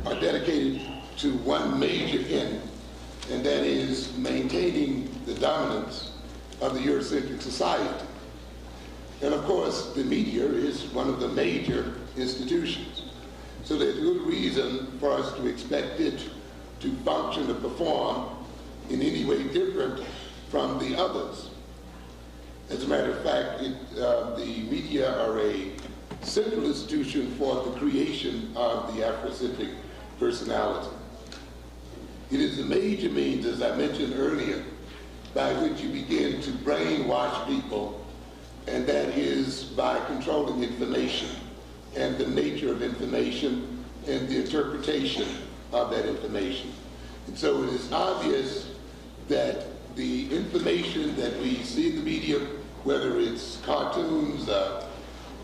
Speaker 2: are dedicated to one major end, and that is maintaining the dominance of the Eurocentric society. And of course, the media is one of the major institutions. So there's good reason for us to expect it to function or perform in any way different from the others. As a matter of fact, the media are a central institution for the creation of the Afrocentric personality. It is a major means, as I mentioned earlier, by which you begin to brainwash people, and that is by controlling information and the nature of information and the interpretation of that information. And so it is obvious that the information that we see in the media, whether it's cartoons,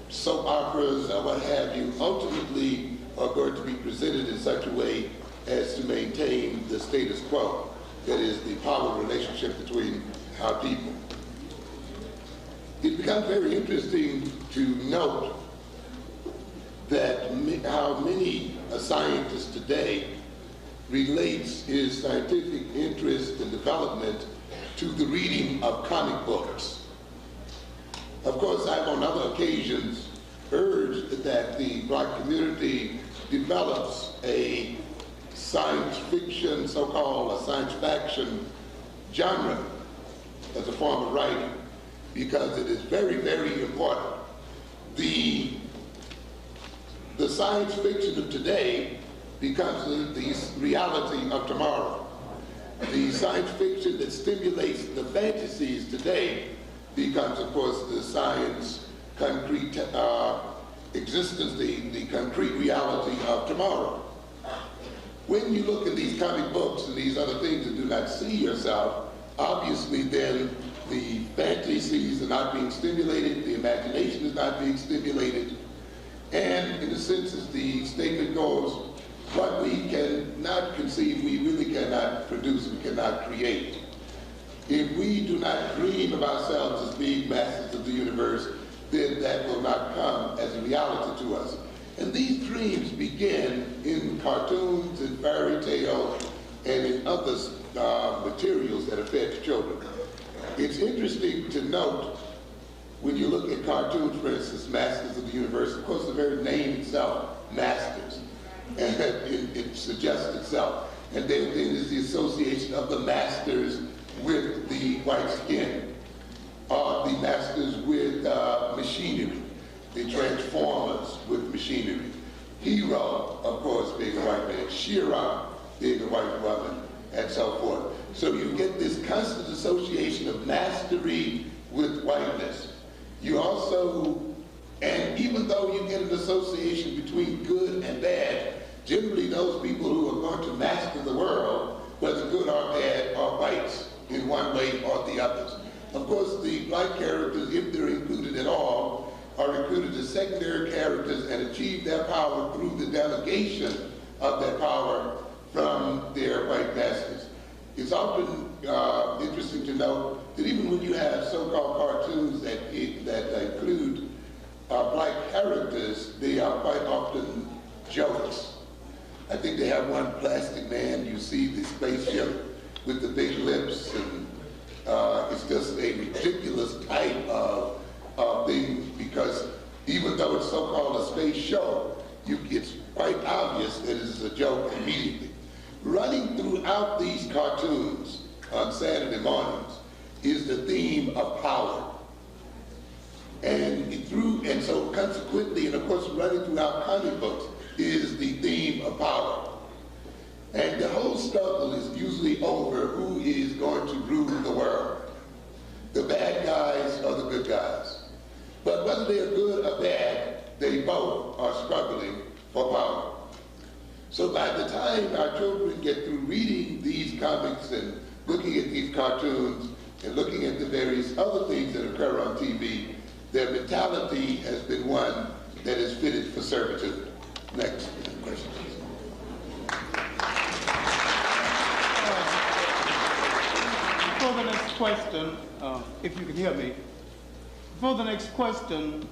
Speaker 2: soap operas, or what have you, ultimately are going to be presented in such a way as to maintain the status quo, that is, the power relationship between our people. It becomes very interesting to note that how many a scientist today relates his scientific interest and development to the reading of comic books. Of course, I've on other occasions urged that the black community develops a science fiction, so-called a science fiction genre as a form of writing, because it is very, very important. The science fiction of today becomes the reality of tomorrow. The science fiction that stimulates the fantasies today becomes, of course, the science concrete existence, the concrete reality of tomorrow. When you look at these comic books and these other things and do not see yourself, obviously then the fantasies are not being stimulated, the imagination is not being stimulated, and in a sense, as the statement goes, what we cannot conceive, we really cannot produce, we cannot create. If we do not dream of ourselves as being masters of the universe, then that will not come as a reality to us. And these dreams begin in cartoons and fairy tales and in other materials that are fed to children. It's interesting to note when you look at cartoons, for instance, Masters of the Universe, of course the very name itself, Masters, and it suggests itself. And then there's the association of the Masters with the white skin, or the Masters with machinery, the Transformers with machinery. Hero, of course, being a white man, She-Ra being a white woman, and so forth. So you get this constant association of mastery with whiteness. You also, and even though you get an association between good and bad, generally those people who are going to master the world, whether good or bad, are whites in one way or the others. Of course, the black characters, if they're included at all, are included as secondary characters and achieve their power through the delegation of their power from their white masters. It's often interesting to note that even when you have so-called cartoons that include black characters, they are quite often jokes. I think they have one Plastic Man. You see the spaceship with the big lips, and it's just a ridiculous type of thing, because even though it's so-called a space show, it's quite obvious that it's a joke immediately. Running throughout these cartoons on Saturday mornings is the theme of power. And so consequently, and of course running throughout comic books, is the theme of power. And the whole struggle is usually over who is going to rule the world, the bad guys or the good guys. But whether they're good or bad, they both are struggling for power. So by the time our children get through reading these comics and looking at these cartoons and looking at the various other things that occur on TV, their mentality has been one that is fitted for servitude. Next question, please.
Speaker 3: Before the next question, if you can hear me, before the next question,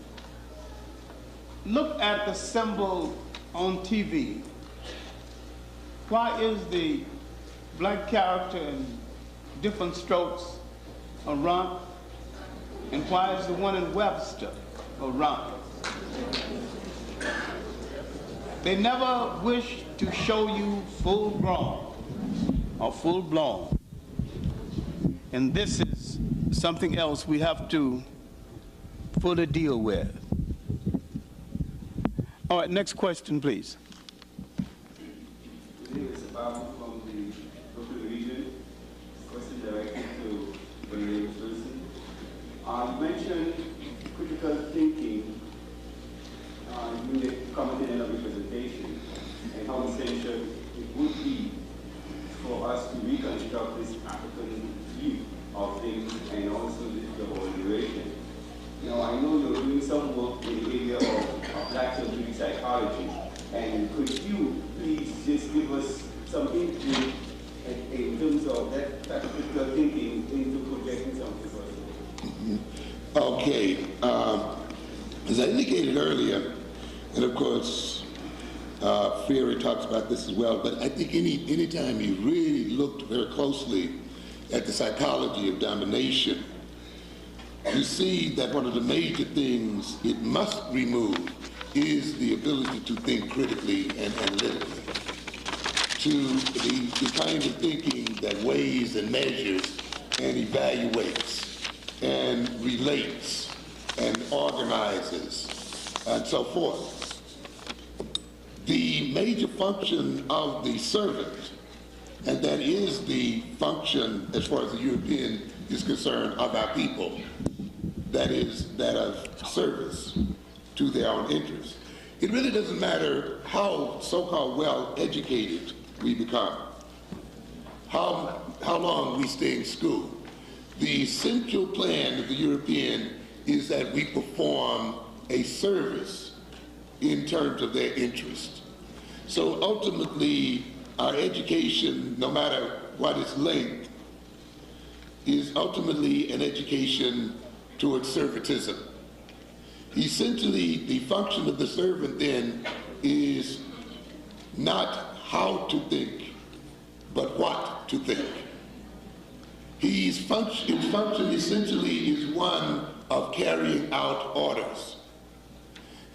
Speaker 3: look at the symbol on TV. Why is the black character in different strokes a runt, and why is the one in Webster a runt? They never wish to show you full grown or full blown. And this is something else we have to fully deal with. All right, next question, please.
Speaker 6: It's about from the local region. Question directed to Honorable Wilson. You mentioned critical thinking in the commented in the presentation, and how essential it would be for us to reconstruct this African view of things and also the whole duration. Now, I know you're doing some work in the area of black therapeutic psychology, and could you please just give us some input in terms of that critical thinking into projecting something for us?
Speaker 2: Okay. As I indicated earlier, and of course, Freire talks about this as well, but I think any time you really looked very closely at the psychology of domination, you see that one of the major things it must remove is the ability to think critically and analytically, to the kind of thinking that weighs and measures and evaluates and relates and organizes and so forth. The major function of the servant, and that is the function, as far as the European is concerned, of our people, that is that of service to their own interests. It really doesn't matter how so-called well educated we become, how long we stay in school. The central plan of the European is that we perform a service in terms of their interest. So ultimately, our education, no matter what its length, is ultimately an education towards servitism. Essentially, the function of the servant then is not how to think, but what to think. His function essentially is one of carrying out orders.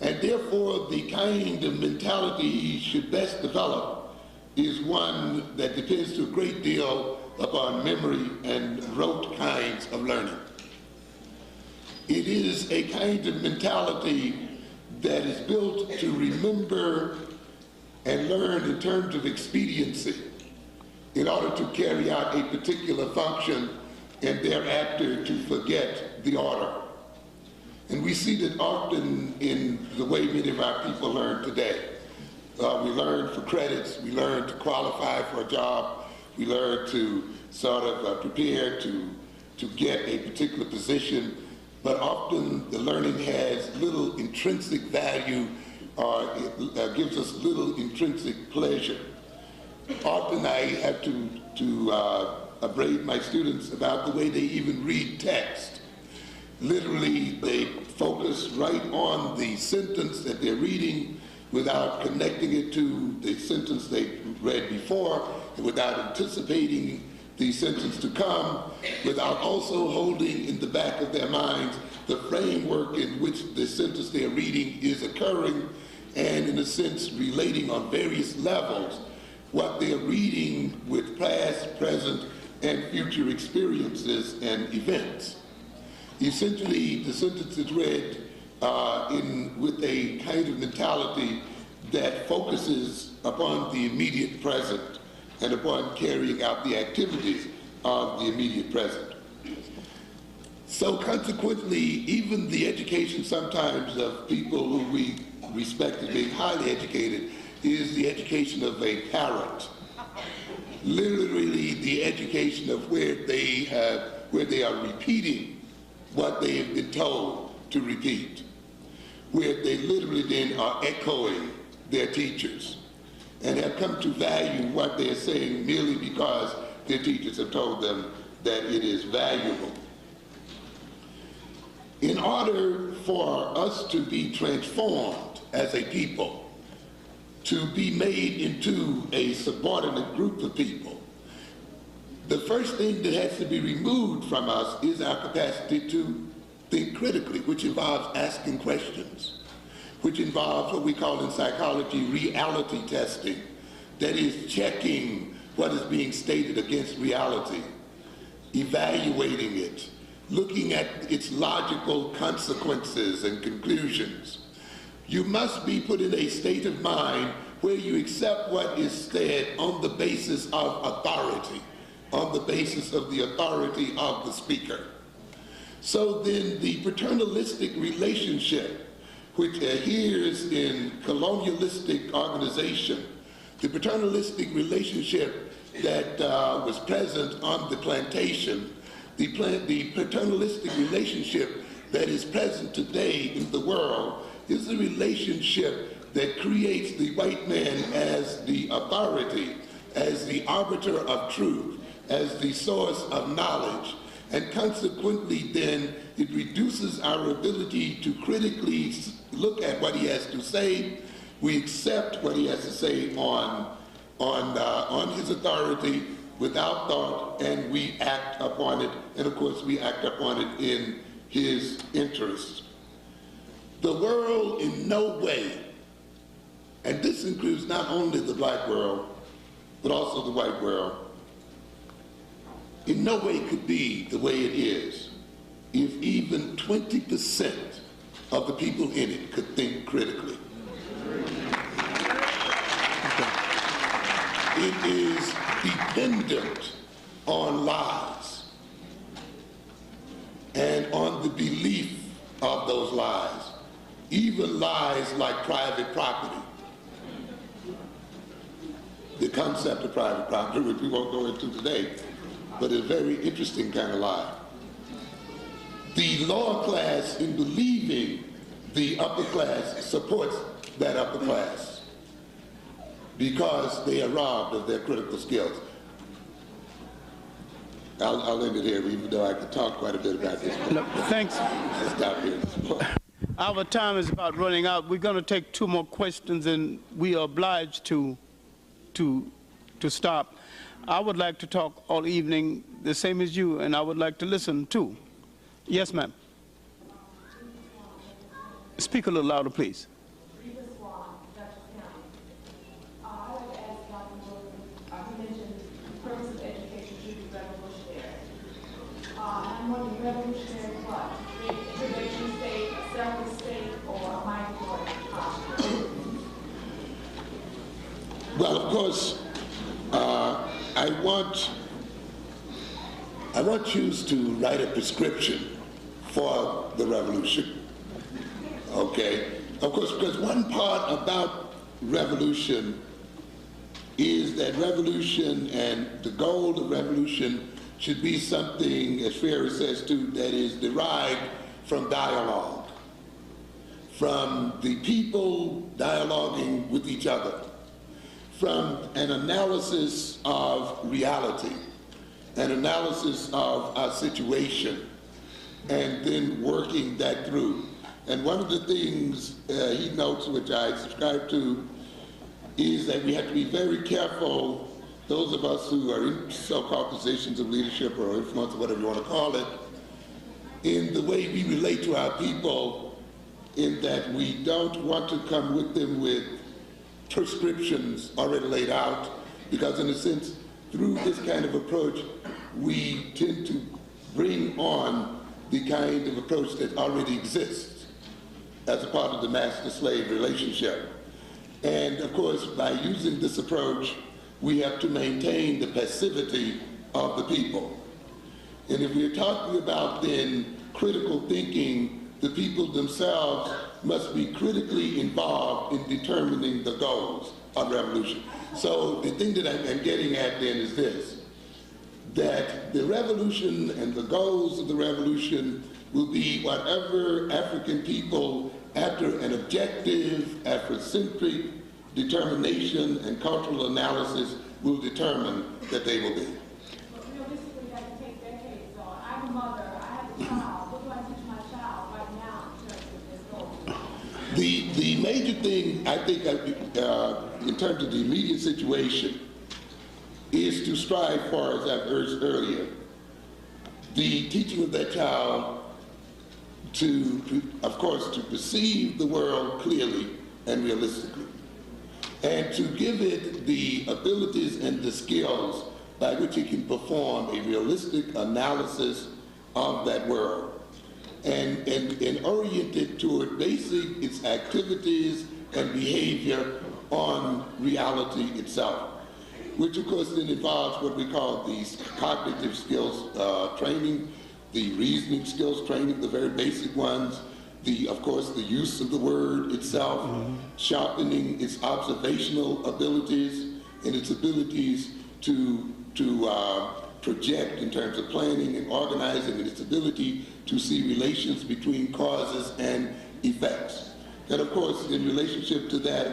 Speaker 2: And therefore, the kind of mentality he should best develop is one that depends to a great deal upon memory and rote kinds of learning. It is a kind of mentality that is built to remember and learn in terms of expediency in order to carry out a particular function and thereafter to forget the order. And we see that often in the way many of our people learn today. We learn for credits, we learn to qualify for a job, we learn to sort of prepare to get a particular position, but often the learning has little intrinsic value or it gives us little intrinsic pleasure. Often I have to upbraid my students about the way they even read text. Literally, they focus right on the sentence that they're reading without connecting it to the sentence they read before, and without anticipating the sentence to come, without also holding in the back of their minds the framework in which the sentence they're reading is occurring, and in a sense relating on various levels what they're reading with past, present, and future experiences and events. Essentially, the sentence is read with a kind of mentality that focuses upon the immediate present and upon carrying out the activities of the immediate present. So consequently, even the education sometimes of people who we respect as being highly educated is the education of a parrot. Literally the education of where they are repeating what they have been told to repeat, where they literally then are echoing their teachers and have come to value what they're saying merely because their teachers have told them that it is valuable. In order for us to be transformed as a people, to be made into a subordinate group of people, the first thing that has to be removed from us is our capacity to think critically, which involves asking questions, which involves what we call in psychology reality testing, that is checking what is being stated against reality, evaluating it, looking at its logical consequences and conclusions. You must be put in a state of mind where you accept what is said on the basis of authority, on the basis of the authority of the speaker. So then the paternalistic relationship, which adheres in colonialistic organization, the paternalistic relationship that was present on the plantation, the paternalistic relationship that is present today in the world is a relationship that creates the white man as the authority, as the arbiter of truth, as the source of knowledge, and consequently then it reduces our ability to critically look at what he has to say. We accept what he has to say on his authority without thought, and we act upon it, and of course we act upon it in his interest. The world in no way, and this includes not only the black world, but also the white world, in no way could be the way it is if even 20% of the people in it could think critically. It is dependent on lies and on the belief of those lies, even lies like private property. The concept of private property, which we won't go into today, but a very interesting kind of lie. The lower class, in believing the upper class, supports that upper class because they are robbed of their critical skills. I'll end it here, even though I could talk quite a bit about this.
Speaker 3: Look, thanks.
Speaker 2: I'll stop here.
Speaker 3: Our time is about running out. We're going to take 2 more questions, and we are obliged to stop. I would like to talk all evening, the same as you, and I would like to listen too. Yes, ma'am. Speak a little louder, please.
Speaker 7: I'm wondering, revolutionary what? Information state, a separate state, or a minority?
Speaker 2: Well, of course, I want you to write a prescription for the revolution, okay? Of course, because one part about revolution is that revolution and the goal of revolution should be something, as Ferry says too, that is derived from dialogue, from the people dialoguing with each other, from an analysis of reality, an analysis of our situation, and then working that through. And one of the things he notes, which I subscribe to, is that we have to be very careful, those of us who are in so-called positions of leadership or influence or whatever you want to call it, in the way we relate to our people, in that we don't want to come with them with prescriptions already laid out, because in a sense, through this kind of approach, we tend to bring on the kind of approach that already exists as a part of the master-slave relationship. And of course, by using this approach, we have to maintain the passivity of the people. And if we're talking about then critical thinking, the people themselves must be critically involved in determining the goals of revolution. So the thing that I'm getting at then is this, that the revolution and the goals of the revolution will be whatever African people, after an objective, Afrocentric determination and cultural analysis, will determine that they will be.
Speaker 7: But realistically, that can take decades. So I'm a mother, I have a child. What do I teach my child right now in terms of this goal?
Speaker 2: The major thing, I think, in terms of the immediate situation, is to strive for, as I've urged earlier, the teaching of that child to, of course, to perceive the world clearly and realistically, and to give it the abilities and the skills by which it can perform a realistic analysis of that world and oriented toward basing its activities and behavior on reality itself, which of course then involves what we call these cognitive skills training, the reasoning skills training, the very basic ones, of course, the use of the word itself, sharpening its observational abilities and its abilities to project in terms of planning and organizing, and its ability to see relations between causes and effects. And of course, in relationship to that,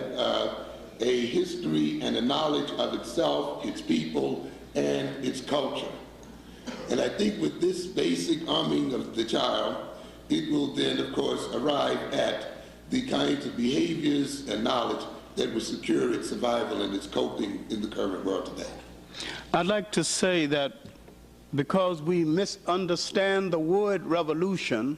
Speaker 2: a history and a knowledge of itself, its people, and its culture. And I think with this basic arming of the child, it will then, of course, arrive at the kinds of behaviors and knowledge that will secure its survival and its coping in the current world today.
Speaker 3: I'd like to say that because we misunderstand the word revolution,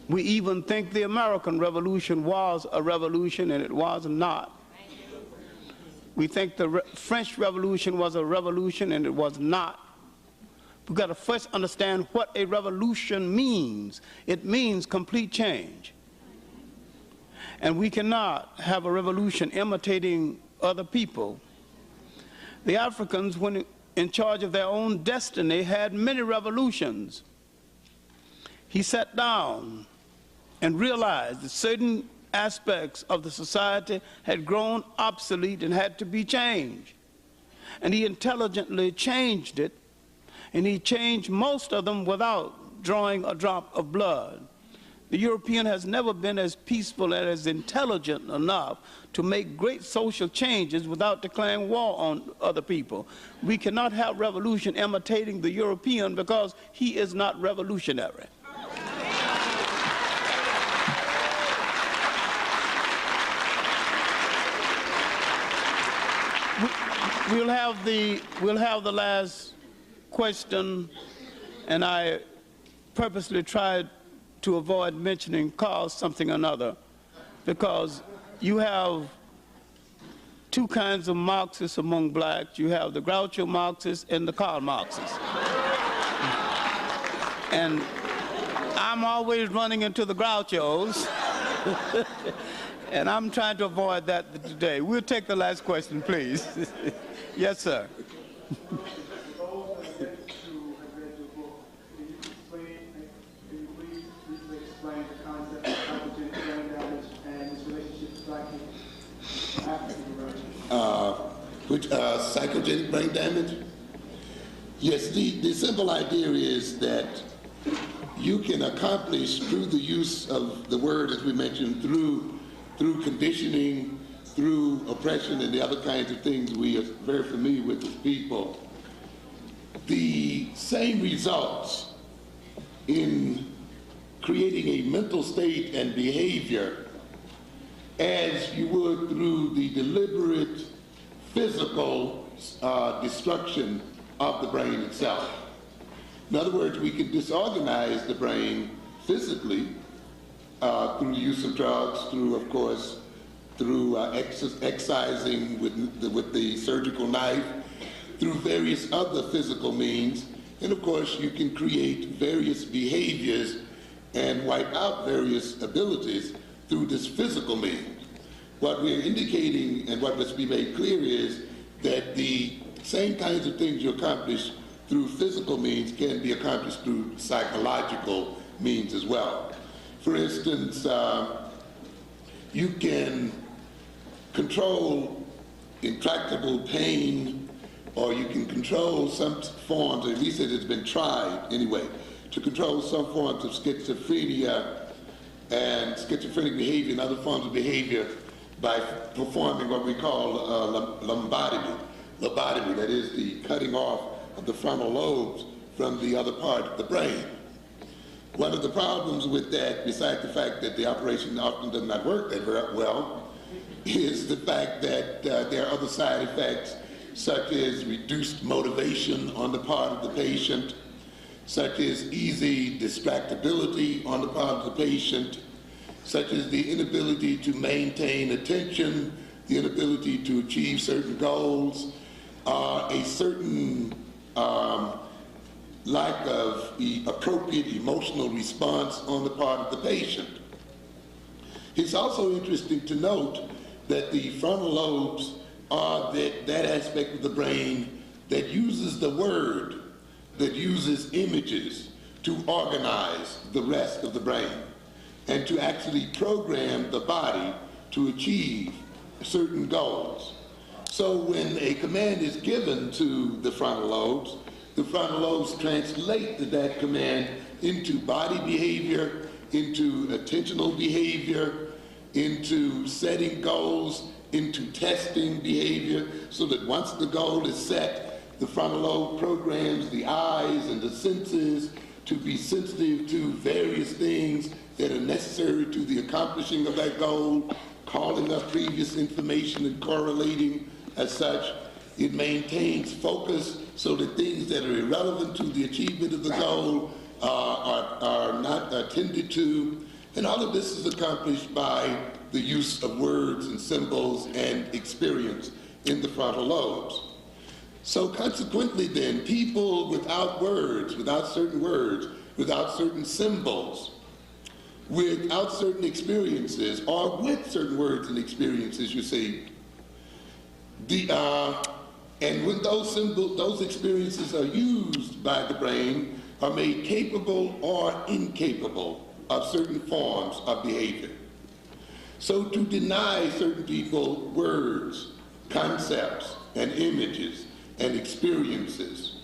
Speaker 3: we even think the American Revolution was a revolution, and it was not. We think the French Revolution was a revolution, and it was not. We've got to first understand what a revolution means. It means complete change. And we cannot have a revolution imitating other people. The Africans, when in charge of their own destiny, had many revolutions. He sat down and realized that certain aspects of the society had grown obsolete and had to be changed. And he intelligently changed it, and he changed most of them without drawing a drop of blood. The European has never been as peaceful and as intelligent enough to make great social changes without declaring war on other people. We cannot have revolution imitating the European because he is not revolutionary. We'll have the last question, and I purposely tried to avoid mentioning cause something or another, because you have two kinds of Marxists among blacks. You have the Groucho Marxists and the Karl Marxists. And I'm always running into the Grouchos, and I'm trying to avoid that today. We'll take the last question, please. Yes, sir.
Speaker 2: Psychogenic brain damage? Yes, the simple idea is that you can accomplish through the use of the word, as we mentioned, through conditioning, through oppression and the other kinds of things we are very familiar with as people, the same results in creating a mental state and behavior as you would through the deliberate physical destruction of the brain itself. In other words, we can disorganize the brain physically through the use of drugs, through, of course, through excising with the surgical knife, through various other physical means, and of course you can create various behaviors and wipe out various abilities through this physical means. What we're indicating and what must be made clear is that the same kinds of things you accomplish through physical means can be accomplished through psychological means as well. For instance, you can control intractable pain, or you can control some forms, at least it has been tried anyway, to control some forms of schizophrenia and schizophrenic behavior and other forms of behavior by performing what we call lobotomy, that is the cutting off of the frontal lobes from the other part of the brain. One of the problems with that, besides the fact that the operation often does not work that very well, is the fact that there are other side effects, such as reduced motivation on the part of the patient, such as easy distractibility on the part of the patient, such as the inability to maintain attention, the inability to achieve certain goals, a certain lack of appropriate emotional response on the part of the patient. It's also interesting to note that the frontal lobes are that aspect of the brain that uses the word, that uses images to organize the rest of the brain and to actually program the body to achieve certain goals. So when a command is given to the frontal lobes translate that command into body behavior, into attentional behavior, into setting goals, into testing behavior, so that once the goal is set, the frontal lobe programs the eyes and the senses to be sensitive to various things that are necessary to the accomplishing of that goal, calling up previous information and correlating as such. It maintains focus so that things that are irrelevant to the achievement of the goal are not attended to. And all of this is accomplished by the use of words and symbols and experience in the frontal lobes. So consequently then, people without words, without certain symbols, without certain experiences, or with certain words and experiences, you see, and when those experiences are used by the brain, are made capable or incapable of certain forms of behavior. So to deny certain people words, concepts, and images, and experiences,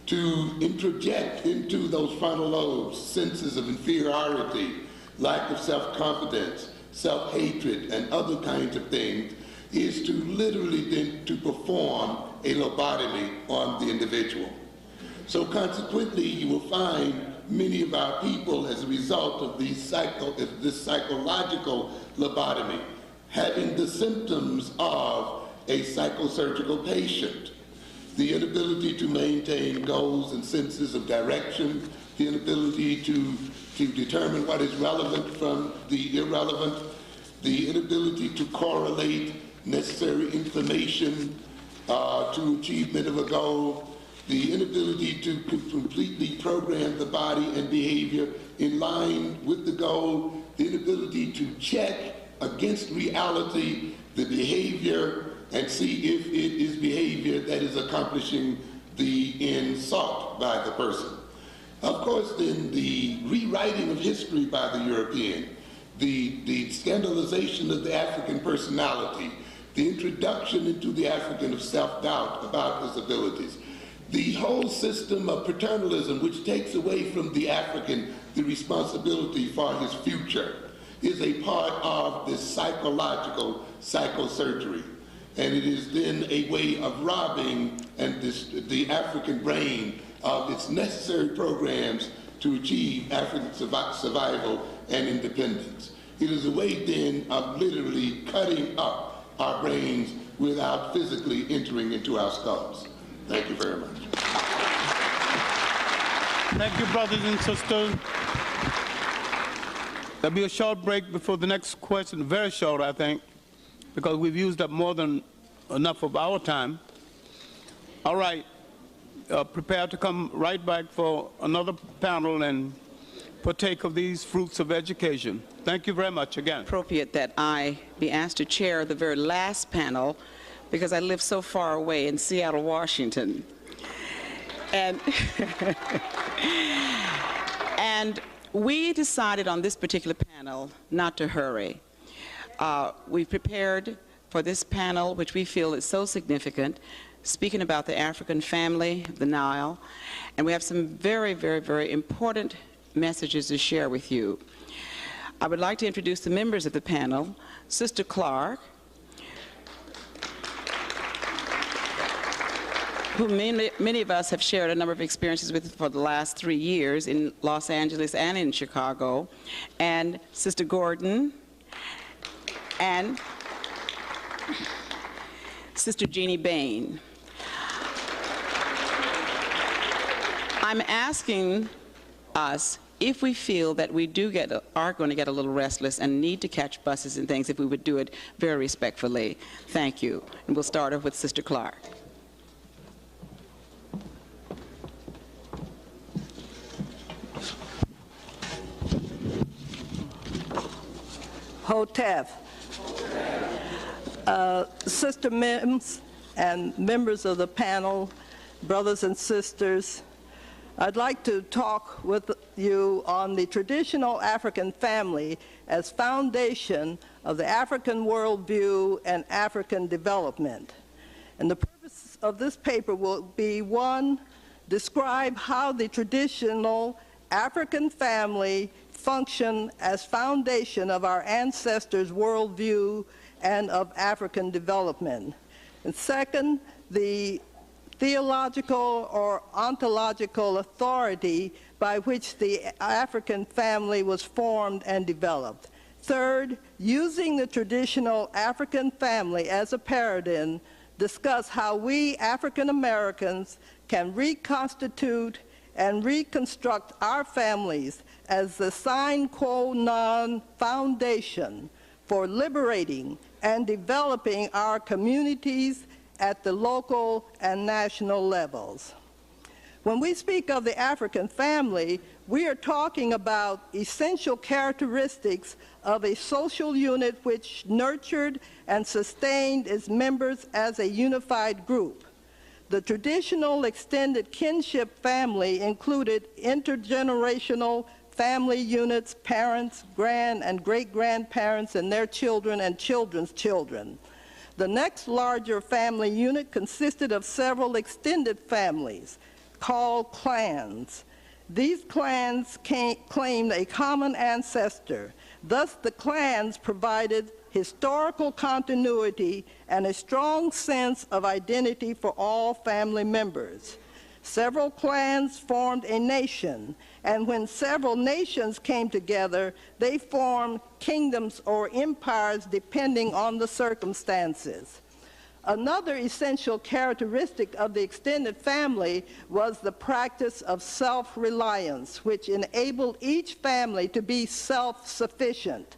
Speaker 2: to introject into those frontal lobes senses of inferiority, lack of self-confidence, self-hatred, and other kinds of things, is to literally then to perform a lobotomy on the individual. So consequently, you will find many of our people, as a result of this psychological lobotomy, having the symptoms of a psychosurgical patient. The inability to maintain goals and senses of direction, the inability to determine what is relevant from the irrelevant, the inability to correlate necessary information to achievement of a goal, the inability to completely program the body and behavior in line with the goal, the inability to check against reality the behavior and see if it is behavior that is accomplishing the end sought by the person. Of course, then the rewriting of history by the European, the scandalization of the African personality, the introduction into the African of self-doubt about his abilities, the whole system of paternalism, which takes away from the African the responsibility for his future, is a part of this psychological psychosurgery. And it is then a way of robbing the African brain of its necessary programs to achieve African survival and independence. It is a way then of literally cutting up our brains without physically entering into our skulls. Thank you very much.
Speaker 3: Thank you, brothers and sisters. There'll be a short break before the next question, very short, I think, because we've used up more than enough of our time. All right, prepare to come right back for another panel and partake of these fruits of education. Thank you very much again.
Speaker 8: Appropriate that I be asked to chair the very last panel because I live so far away in Seattle, Washington. And, and we decided on this particular panel not to hurry. We've prepared for this panel, which we feel is so significant, speaking about the African family of the Nile, and we have some very, very, very important messages to share with you. I would like to introduce the members of the panel. Sister Clark, who many of us have shared a number of experiences with for the last 3 years in Los Angeles and in Chicago, and Sister Gordon, and Sister Jeannie Bain. I'm asking us if we feel that we are going to get a little restless and need to catch buses and things, if we would do it very respectfully. Thank you. And we'll start off with Sister Clark.
Speaker 9: Hotep. Sister Mims and members of the panel, brothers and sisters, I'd like to talk with you on the traditional African family as foundation of the African worldview and African development. And the purpose of this paper will be, one, describe how the traditional African family functioned as foundation of our ancestors' worldview and of African development. And second, the theological or ontological authority by which the African family was formed and developed. Third, using the traditional African family as a paradigm, discuss how we African Americans can reconstitute and reconstruct our families as the sine qua non foundation for liberating and developing our communities at the local and national levels. When we speak of the African family, we are talking about essential characteristics of a social unit which nurtured and sustained its members as a unified group. The traditional extended kinship family included intergenerational family units, parents, grand and great-grandparents, and their children and children's children. The next larger family unit consisted of several extended families called clans. These clans claimed a common ancestor. Thus, the clans provided historical continuity and a strong sense of identity for all family members. Several clans formed a nation, and when several nations came together, they formed kingdoms or empires depending on the circumstances. Another essential characteristic of the extended family was the practice of self-reliance, which enabled each family to be self-sufficient.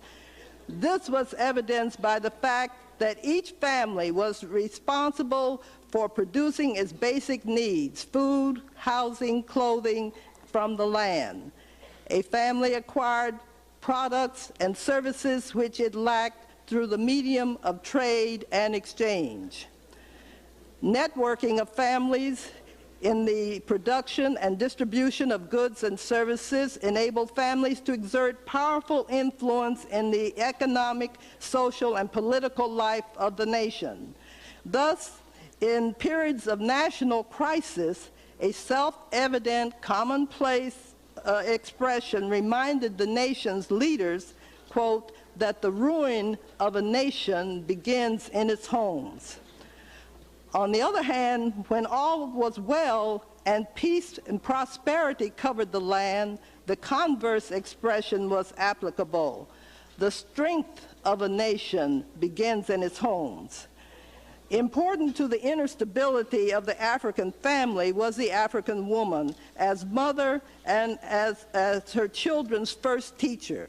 Speaker 9: This was evidenced by the fact that each family was responsible for producing its basic needs, food, housing, clothing, from the land. A family acquired products and services which it lacked through the medium of trade and exchange. Networking of families in the production and distribution of goods and services enabled families to exert powerful influence in the economic, social, and political life of the nation. Thus, in periods of national crisis, a self-evident, commonplace expression reminded the nation's leaders, quote, that the ruin of a nation begins in its homes. On the other hand, when all was well and peace and prosperity covered the land, the converse expression was applicable. The strength of a nation begins in its homes. Important to the inner stability of the African family was the African woman as mother and as her children's first teacher.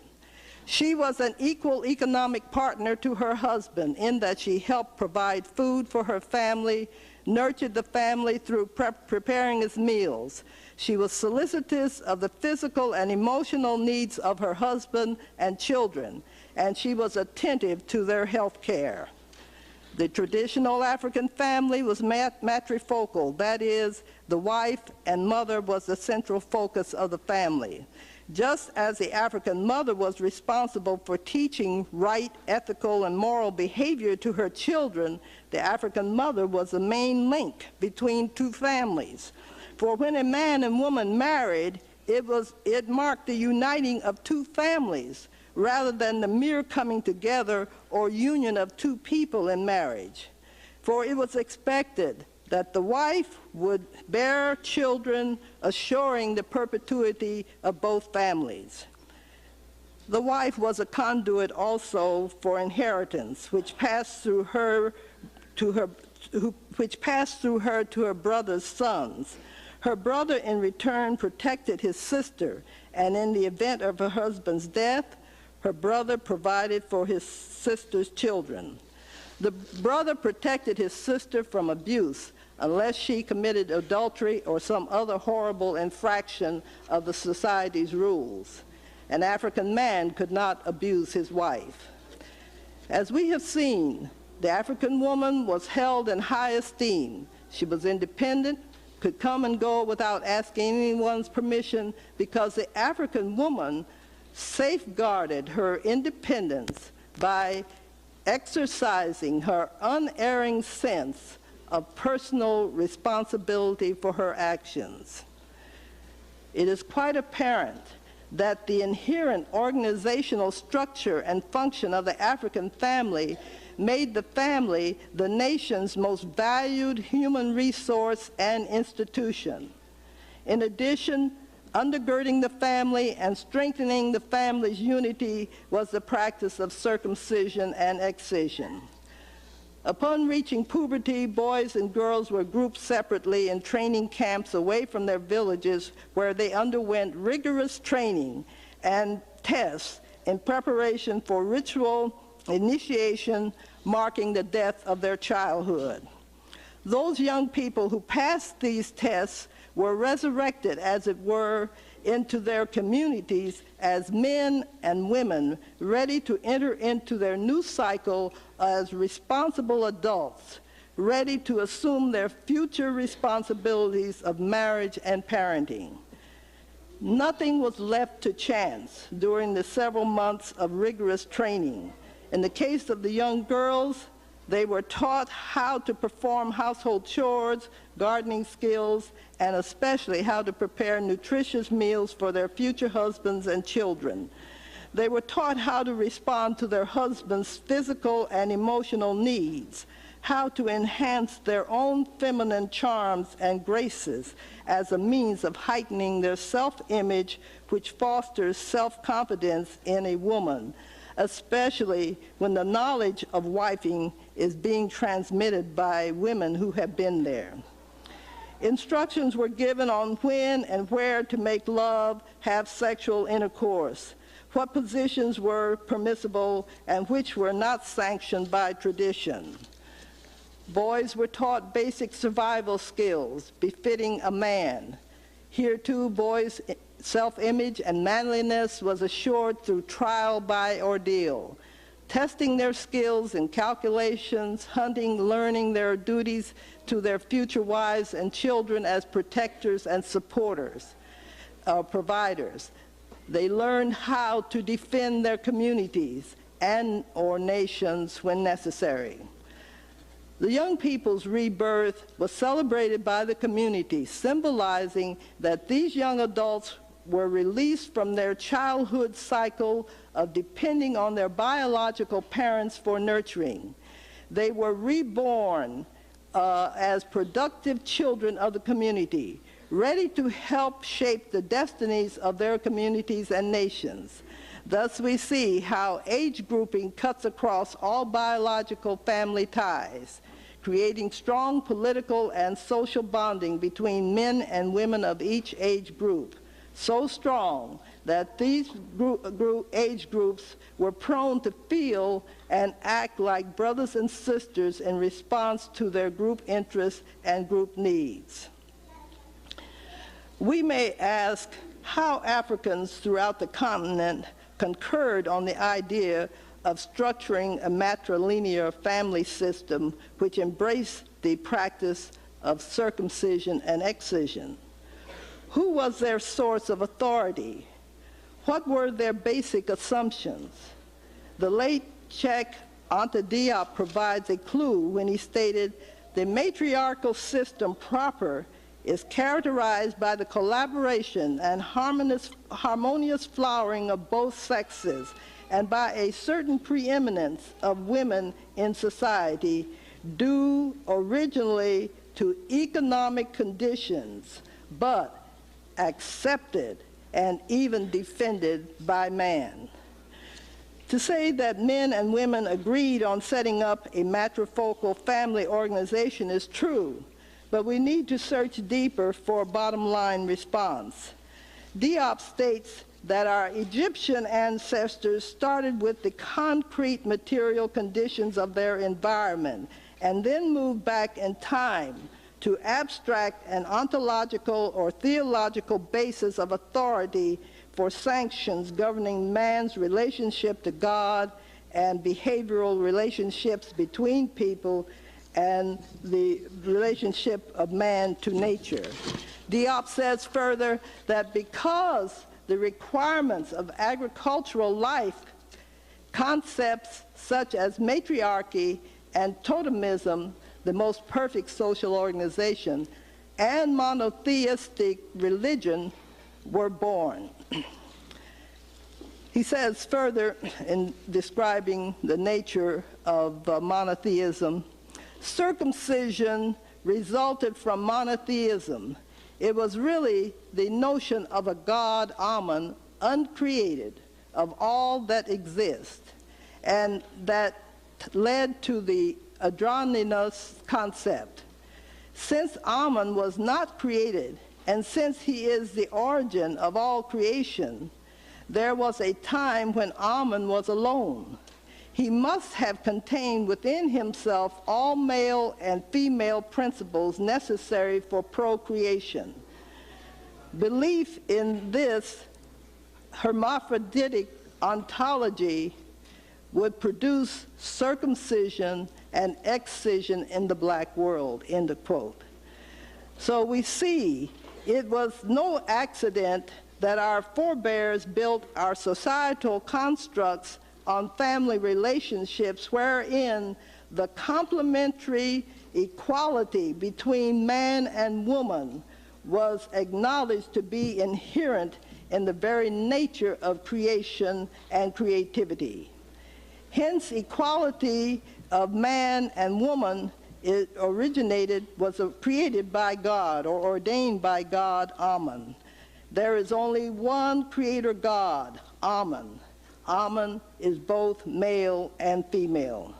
Speaker 9: She was an equal economic partner to her husband in that she helped provide food for her family, nurtured the family through preparing its meals. She was solicitous of the physical and emotional needs of her husband and children, and she was attentive to their health care. The traditional African family was matrifocal, that is, the wife and mother was the central focus of the family. Just as the African mother was responsible for teaching right, ethical, and moral behavior to her children, the African mother was the main link between two families. For when a man and woman married, it marked the uniting of two families, rather than the mere coming together or union of two people in marriage. For it was expected that the wife would bear children, assuring the perpetuity of both families. The wife was a conduit also for inheritance, which passed through her to her brother's sons. Her brother in return protected his sister, and in the event of her husband's death, her brother provided for his sister's children. The brother protected his sister from abuse unless she committed adultery or some other horrible infraction of the society's rules. An African man could not abuse his wife. As we have seen, the African woman was held in high esteem. She was independent, could come and go without asking anyone's permission, because the African woman safeguarded her independence by exercising her unerring sense of personal responsibility for her actions. It is quite apparent that the inherent organizational structure and function of the African family made the family the nation's most valued human resource and institution. In addition, undergirding the family and strengthening the family's unity was the practice of circumcision and excision. Upon reaching puberty, boys and girls were grouped separately in training camps away from their villages, where they underwent rigorous training and tests in preparation for ritual initiation, marking the death of their childhood. Those young people who passed these tests were resurrected, as it were, into their communities as men and women ready to enter into their new cycle as responsible adults, ready to assume their future responsibilities of marriage and parenting. Nothing was left to chance during the several months of rigorous training. In the case of the young girls, they were taught how to perform household chores, gardening skills, and especially how to prepare nutritious meals for their future husbands and children. They were taught how to respond to their husbands' physical and emotional needs, how to enhance their own feminine charms and graces as a means of heightening their self-image, which fosters self-confidence in a woman, especially when the knowledge of wifing is being transmitted by women who have been there. Instructions were given on when and where to make love, have sexual intercourse, what positions were permissible and which were not sanctioned by tradition. Boys were taught basic survival skills befitting a man. Here too, boys' self-image and manliness was assured through trial by ordeal, testing their skills in calculations, hunting, learning their duties to their future wives and children as protectors and supporters, providers. They learned how to defend their communities and or nations when necessary. The young people's rebirth was celebrated by the community, symbolizing that these young adults were released from their childhood cycle of depending on their biological parents for nurturing. They were reborn as productive children of the community, ready to help shape the destinies of their communities and nations. Thus we see how age grouping cuts across all biological family ties, creating strong political and social bonding between men and women of each age group, so strong that these age groups were prone to feel and act like brothers and sisters in response to their group interests and group needs. We may ask how Africans throughout the continent concurred on the idea of structuring a matrilinear family system which embraced the practice of circumcision and excision. Who was their source of authority? What were their basic assumptions? The late Cheikh Anta Diop provides a clue when he stated, "The matriarchal system proper is characterized by the collaboration and harmonious flowering of both sexes, and by a certain preeminence of women in society due originally to economic conditions, but accepted and even defended by man." To say that men and women agreed on setting up a matrifocal family organization is true, but we need to search deeper for a bottom-line response. Diop states that our Egyptian ancestors started with the concrete material conditions of their environment and then moved back in time to abstract an ontological or theological basis of authority for sanctions governing man's relationship to God and behavioral relationships between people and the relationship of man to nature. Diop says further that because the requirements of agricultural life, concepts such as matriarchy and totemism, the most perfect social organization, and monotheistic religion were born. He says further in describing the nature of monotheism, circumcision resulted from monotheism. It was really the notion of a God, Amun, uncreated of all that exists, and that led to the androgynous concept. Since Amun was not created, and since he is the origin of all creation, there was a time when Amun was alone. He must have contained within himself all male and female principles necessary for procreation. Belief in this hermaphroditic ontology would produce circumcision and excision in the black world, end of quote. So we see it was no accident that our forebears built our societal constructs on family relationships wherein the complementary equality between man and woman was acknowledged to be inherent in the very nature of creation and creativity. Hence, equality of man and woman was created by God or ordained by God, Amun. There is only one creator God, Amun. Amun is both male and female.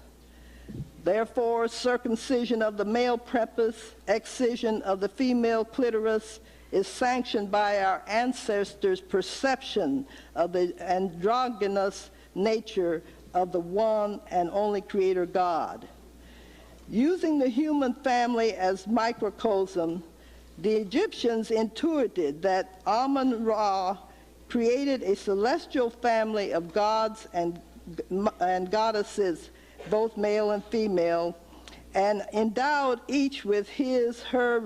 Speaker 9: Therefore, circumcision of the male prepuce, excision of the female clitoris is sanctioned by our ancestors' perception of the androgynous nature of the one and only creator God. Using the human family as microcosm, the Egyptians intuited that Amun-Ra created a celestial family of gods and goddesses, both male and female, and endowed each with her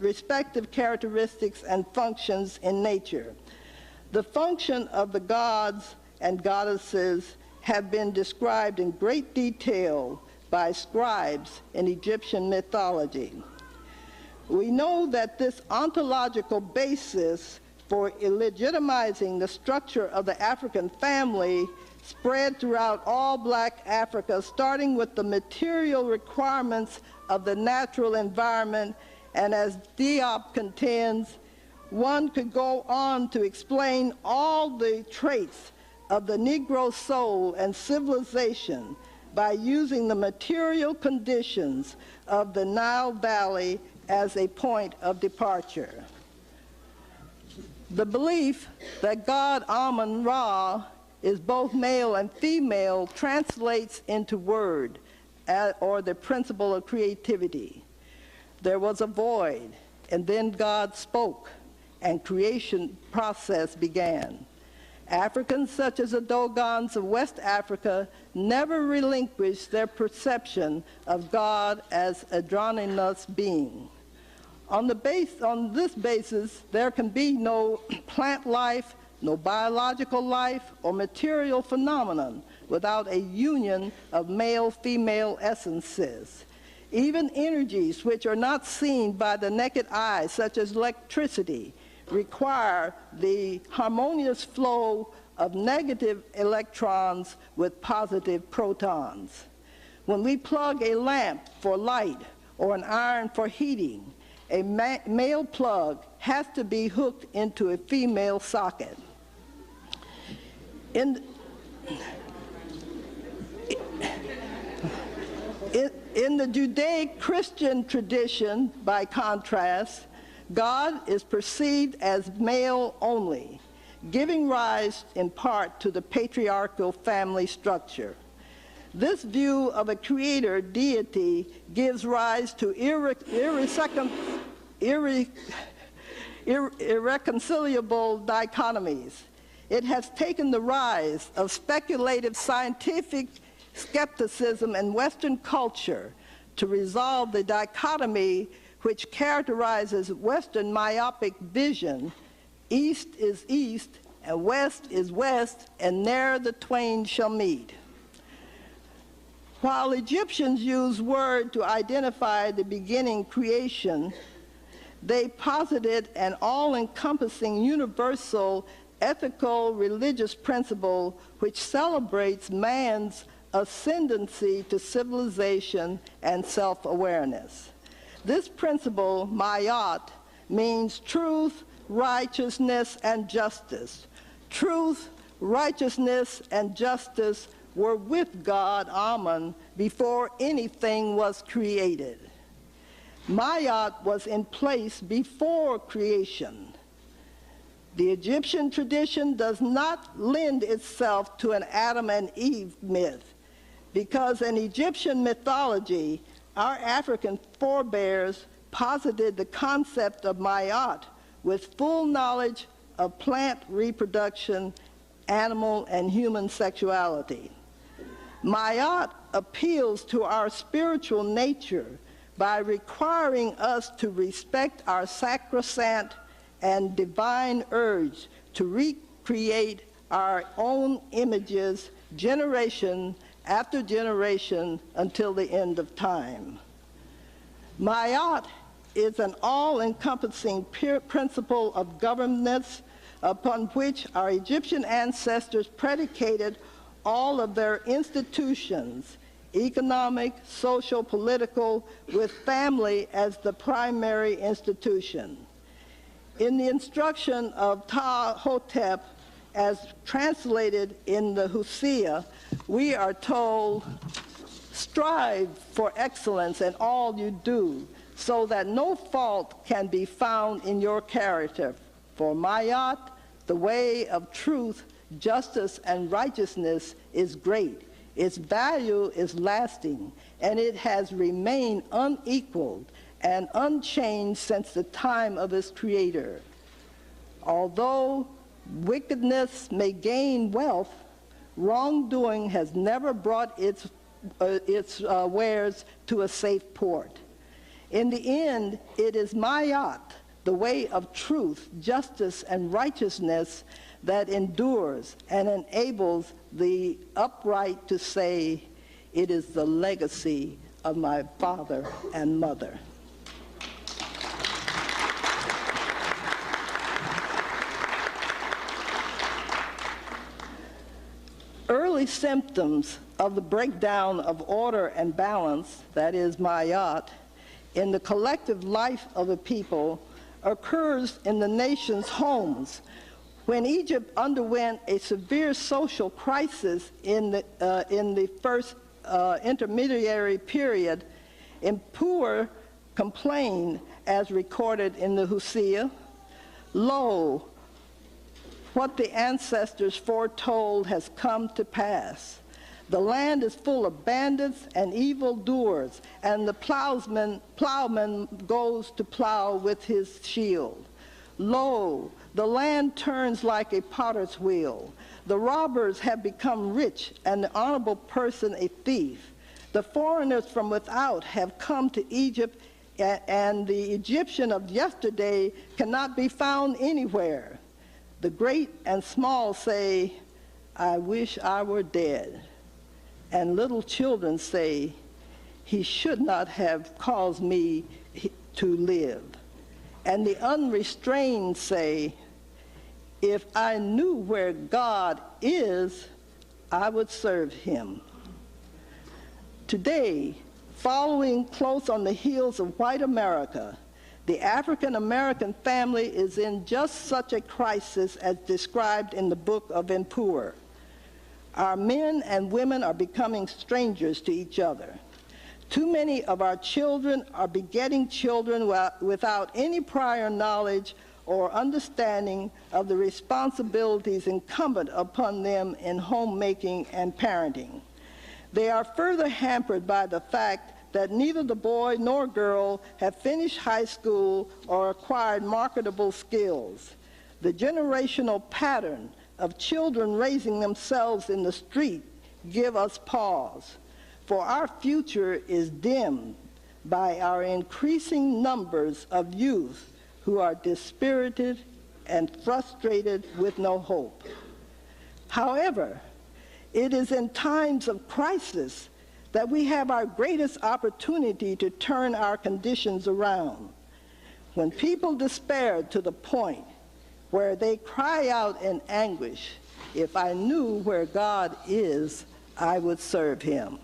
Speaker 9: respective characteristics and functions in nature. The function of the gods and goddesses have been described in great detail by scribes in Egyptian mythology. We know that this ontological basis for legitimizing the structure of the African family spread throughout all black Africa, starting with the material requirements of the natural environment, and as Diop contends, one could go on to explain all the traits of the Negro soul and civilization by using the material conditions of the Nile Valley as a point of departure. The belief that God Amun-Ra is both male and female translates into word, or the principle of creativity. There was a void, and then God spoke, and creation process began. Africans such as the Dogons of West Africa never relinquished their perception of God as a androgynous being. On this basis, there can be no plant life, no biological life, or material phenomenon without a union of male-female essences. Even energies which are not seen by the naked eye, such as electricity, require the harmonious flow of negative electrons with positive protons. When we plug a lamp for light or an iron for heating, a male plug has to be hooked into a female socket. In the Judeo-Christian tradition, by contrast, God is perceived as male only, giving rise in part to the patriarchal family structure. This view of a creator deity gives rise to irreconcilable dichotomies. it has taken the rise of speculative scientific skepticism in Western culture to resolve the dichotomy which characterizes Western myopic vision. East is east, and west is west, and there the twain shall meet. While Egyptians used word to identify the beginning creation, they posited an all-encompassing universal ethical religious principle which celebrates man's ascendancy to civilization and self-awareness. This principle, Mayat, means truth, righteousness, and justice. Truth, righteousness, and justice were with God, Amun, before anything was created. Mayat was in place before creation. The Egyptian tradition does not lend itself to an Adam and Eve myth, because in Egyptian mythology, our African forebears posited the concept of Mayat with full knowledge of plant reproduction, animal and human sexuality. Mayat appeals to our spiritual nature by requiring us to respect our sacrosanct and divine urge to recreate our own images generation after generation until the end of time. Mayat is an all-encompassing principle of governance upon which our Egyptian ancestors predicated all of their institutions, economic, social, political, with family as the primary institution. In the instruction of Ta-Hotep, as translated in the Hosea, we are told, strive for excellence in all you do, so that no fault can be found in your character. For Mayat, the way of truth, justice, and righteousness is great. Its value is lasting, and it has remained unequaled and unchanged since the time of its creator. Although wickedness may gain wealth, wrongdoing has never brought its wares to a safe port. In the end, it is Mayat, the way of truth, justice, and righteousness that endures and enables the upright to say, it is the legacy of my father and mother. Early symptoms of the breakdown of order and balance, that is Mayat, in the collective life of a people occurs in the nation's homes. When Egypt underwent a severe social crisis in the first intermediary period, Impur complained, as recorded in the Hosea, "Lo, what the ancestors foretold has come to pass. The land is full of bandits and evildoers, and the plowman goes to plow with his shield. Lo, the land turns like a potter's wheel. The robbers have become rich, and the honorable person a thief. The foreigners from without have come to Egypt, and the Egyptian of yesterday cannot be found anywhere. The great and small say, I wish I were dead. And little children say, he should not have caused me to live. And the unrestrained say, if I knew where God is, I would serve him." Today, following close on the heels of white America, the African-American family is in just such a crisis as described in the book of Impur. Our men and women are becoming strangers to each other. Too many of our children are begetting children without any prior knowledge or understanding of the responsibilities incumbent upon them in homemaking and parenting. They are further hampered by the fact that neither the boy nor girl have finished high school or acquired marketable skills. The generational pattern of children raising themselves in the street give us pause, for our future is dimmed by our increasing numbers of youth who are dispirited and frustrated with no hope. However, it is in times of crisis that we have our greatest opportunity to turn our conditions around. When people despair to the point where they cry out in anguish, "If I knew where God is, I would serve him."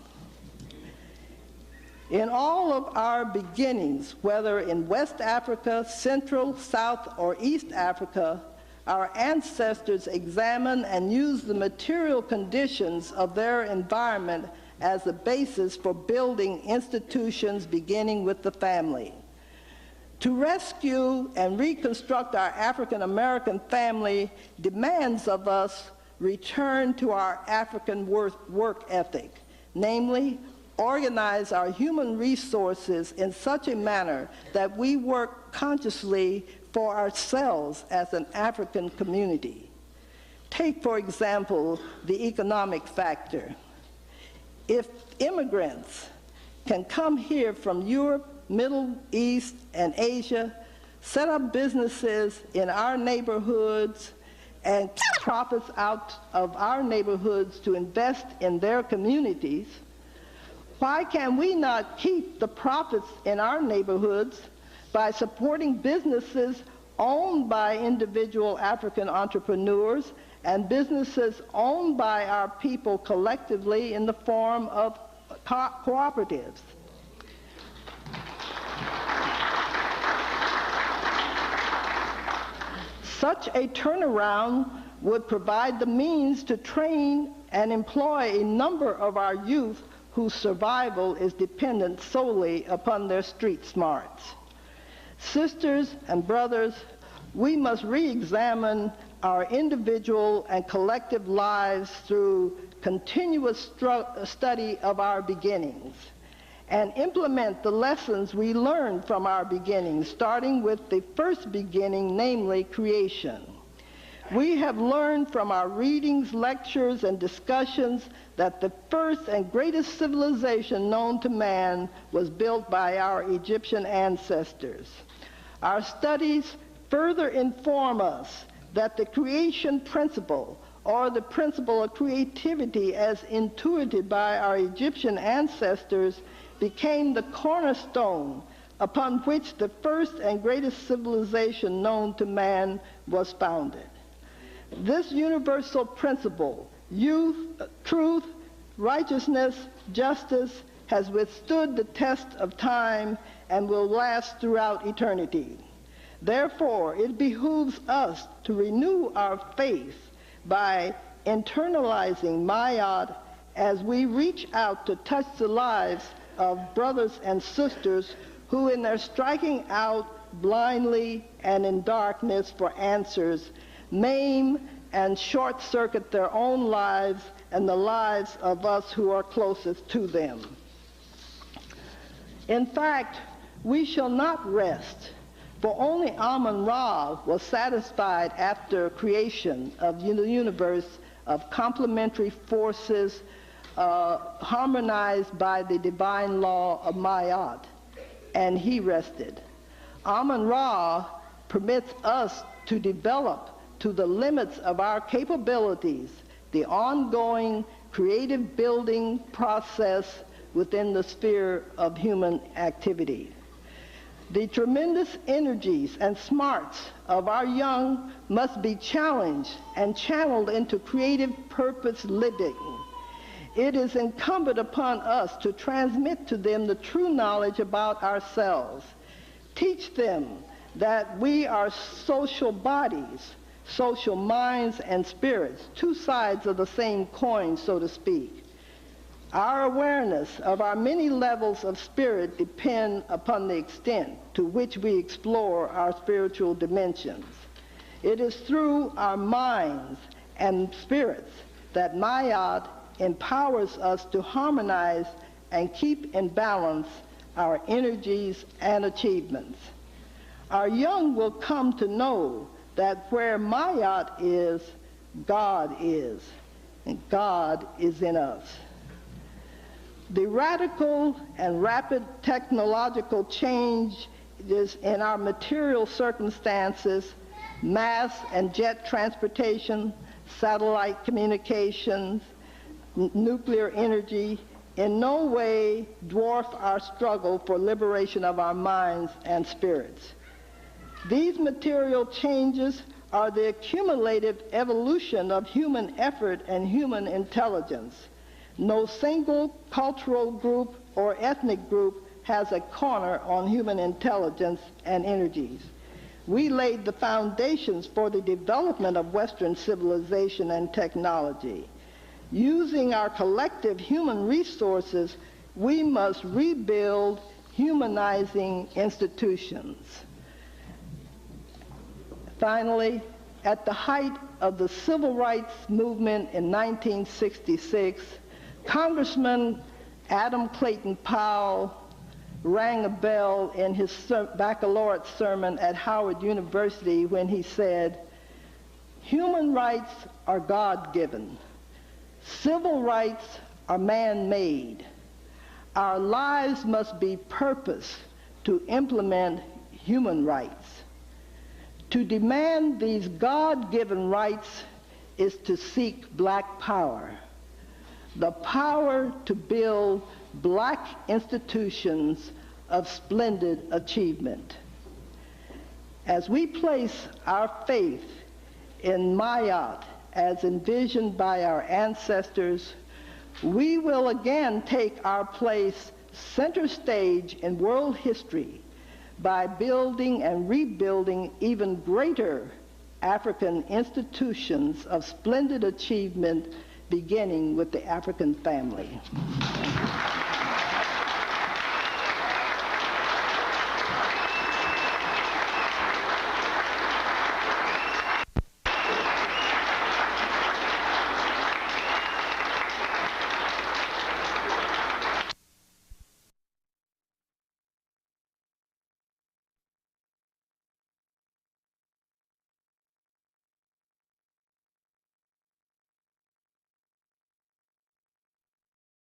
Speaker 9: In all of our beginnings, whether in West Africa, Central, South, or East Africa, our ancestors examined and used the material conditions of their environment as a basis for building institutions beginning with the family. To rescue and reconstruct our African American family demands of us return to our African work ethic, namely, organize our human resources in such a manner that we work consciously for ourselves as an African community. Take, for example, the economic factor. If immigrants can come here from Europe, Middle East, and Asia, set up businesses in our neighborhoods, and profits out of our neighborhoods to invest in their communities, why can we not keep the profits in our neighborhoods by supporting businesses owned by individual African entrepreneurs and businesses owned by our people collectively in the form of cooperatives? Such a turnaround would provide the means to train and employ a number of our youth whose survival is dependent solely upon their street smarts. Sisters and brothers, we must re-examine our individual and collective lives through continuous study of our beginnings and implement the lessons we learned from our beginnings, starting with the first beginning, namely creation. We have learned from our readings, lectures, and discussions that the first and greatest civilization known to man was built by our Egyptian ancestors. Our studies further inform us that the creation principle, or the principle of creativity as intuited by our Egyptian ancestors, became the cornerstone upon which the first and greatest civilization known to man was founded. This universal principle, youth, truth, righteousness, justice, has withstood the test of time and will last throughout eternity. Therefore, it behooves us to renew our faith by internalizing Mayat as we reach out to touch the lives of brothers and sisters who, in their striking out blindly and in darkness for answers, maim and short-circuit their own lives and the lives of us who are closest to them. In fact, we shall not rest, for only Amun-Ra was satisfied after creation of the universe of complementary forces harmonized by the divine law of Mayat, and he rested. Amun-Ra permits us to develop to the limits of our capabilities the ongoing creative building process within the sphere of human activity. The tremendous energies and smarts of our young must be challenged and channeled into creative purpose living. It is incumbent upon us to transmit to them the true knowledge about ourselves. Teach them that we are social bodies, social minds and spirits, two sides of the same coin, so to speak. Our awareness of our many levels of spirit depend upon the extent to which we explore our spiritual dimensions. It is through our minds and spirits that Mayat empowers us to harmonize and keep in balance our energies and achievements. Our young will come to know that where Mayat is, God is, and God is in us. The radical and rapid technological changes in our material circumstances, mass and jet transportation, satellite communications, nuclear energy, in no way dwarf our struggle for liberation of our minds and spirits. These material changes are the accumulative evolution of human effort and human intelligence. No single cultural group or ethnic group has a corner on human intelligence and energies. We laid the foundations for the development of Western civilization and technology. Using our collective human resources, we must rebuild humanizing institutions. Finally, at the height of the civil rights movement in 1966, Congressman Adam Clayton Powell rang a bell in his baccalaureate sermon at Howard University when he said, "Human rights are God-given. Civil rights are man-made. Our lives must be purposed to implement human rights. To demand these God-given rights is to seek black power, the power to build black institutions of splendid achievement. As we place our faith in Mayat as envisioned by our ancestors, we will again take our place center stage in world history by building and rebuilding even greater African institutions of splendid achievement, beginning with the African family."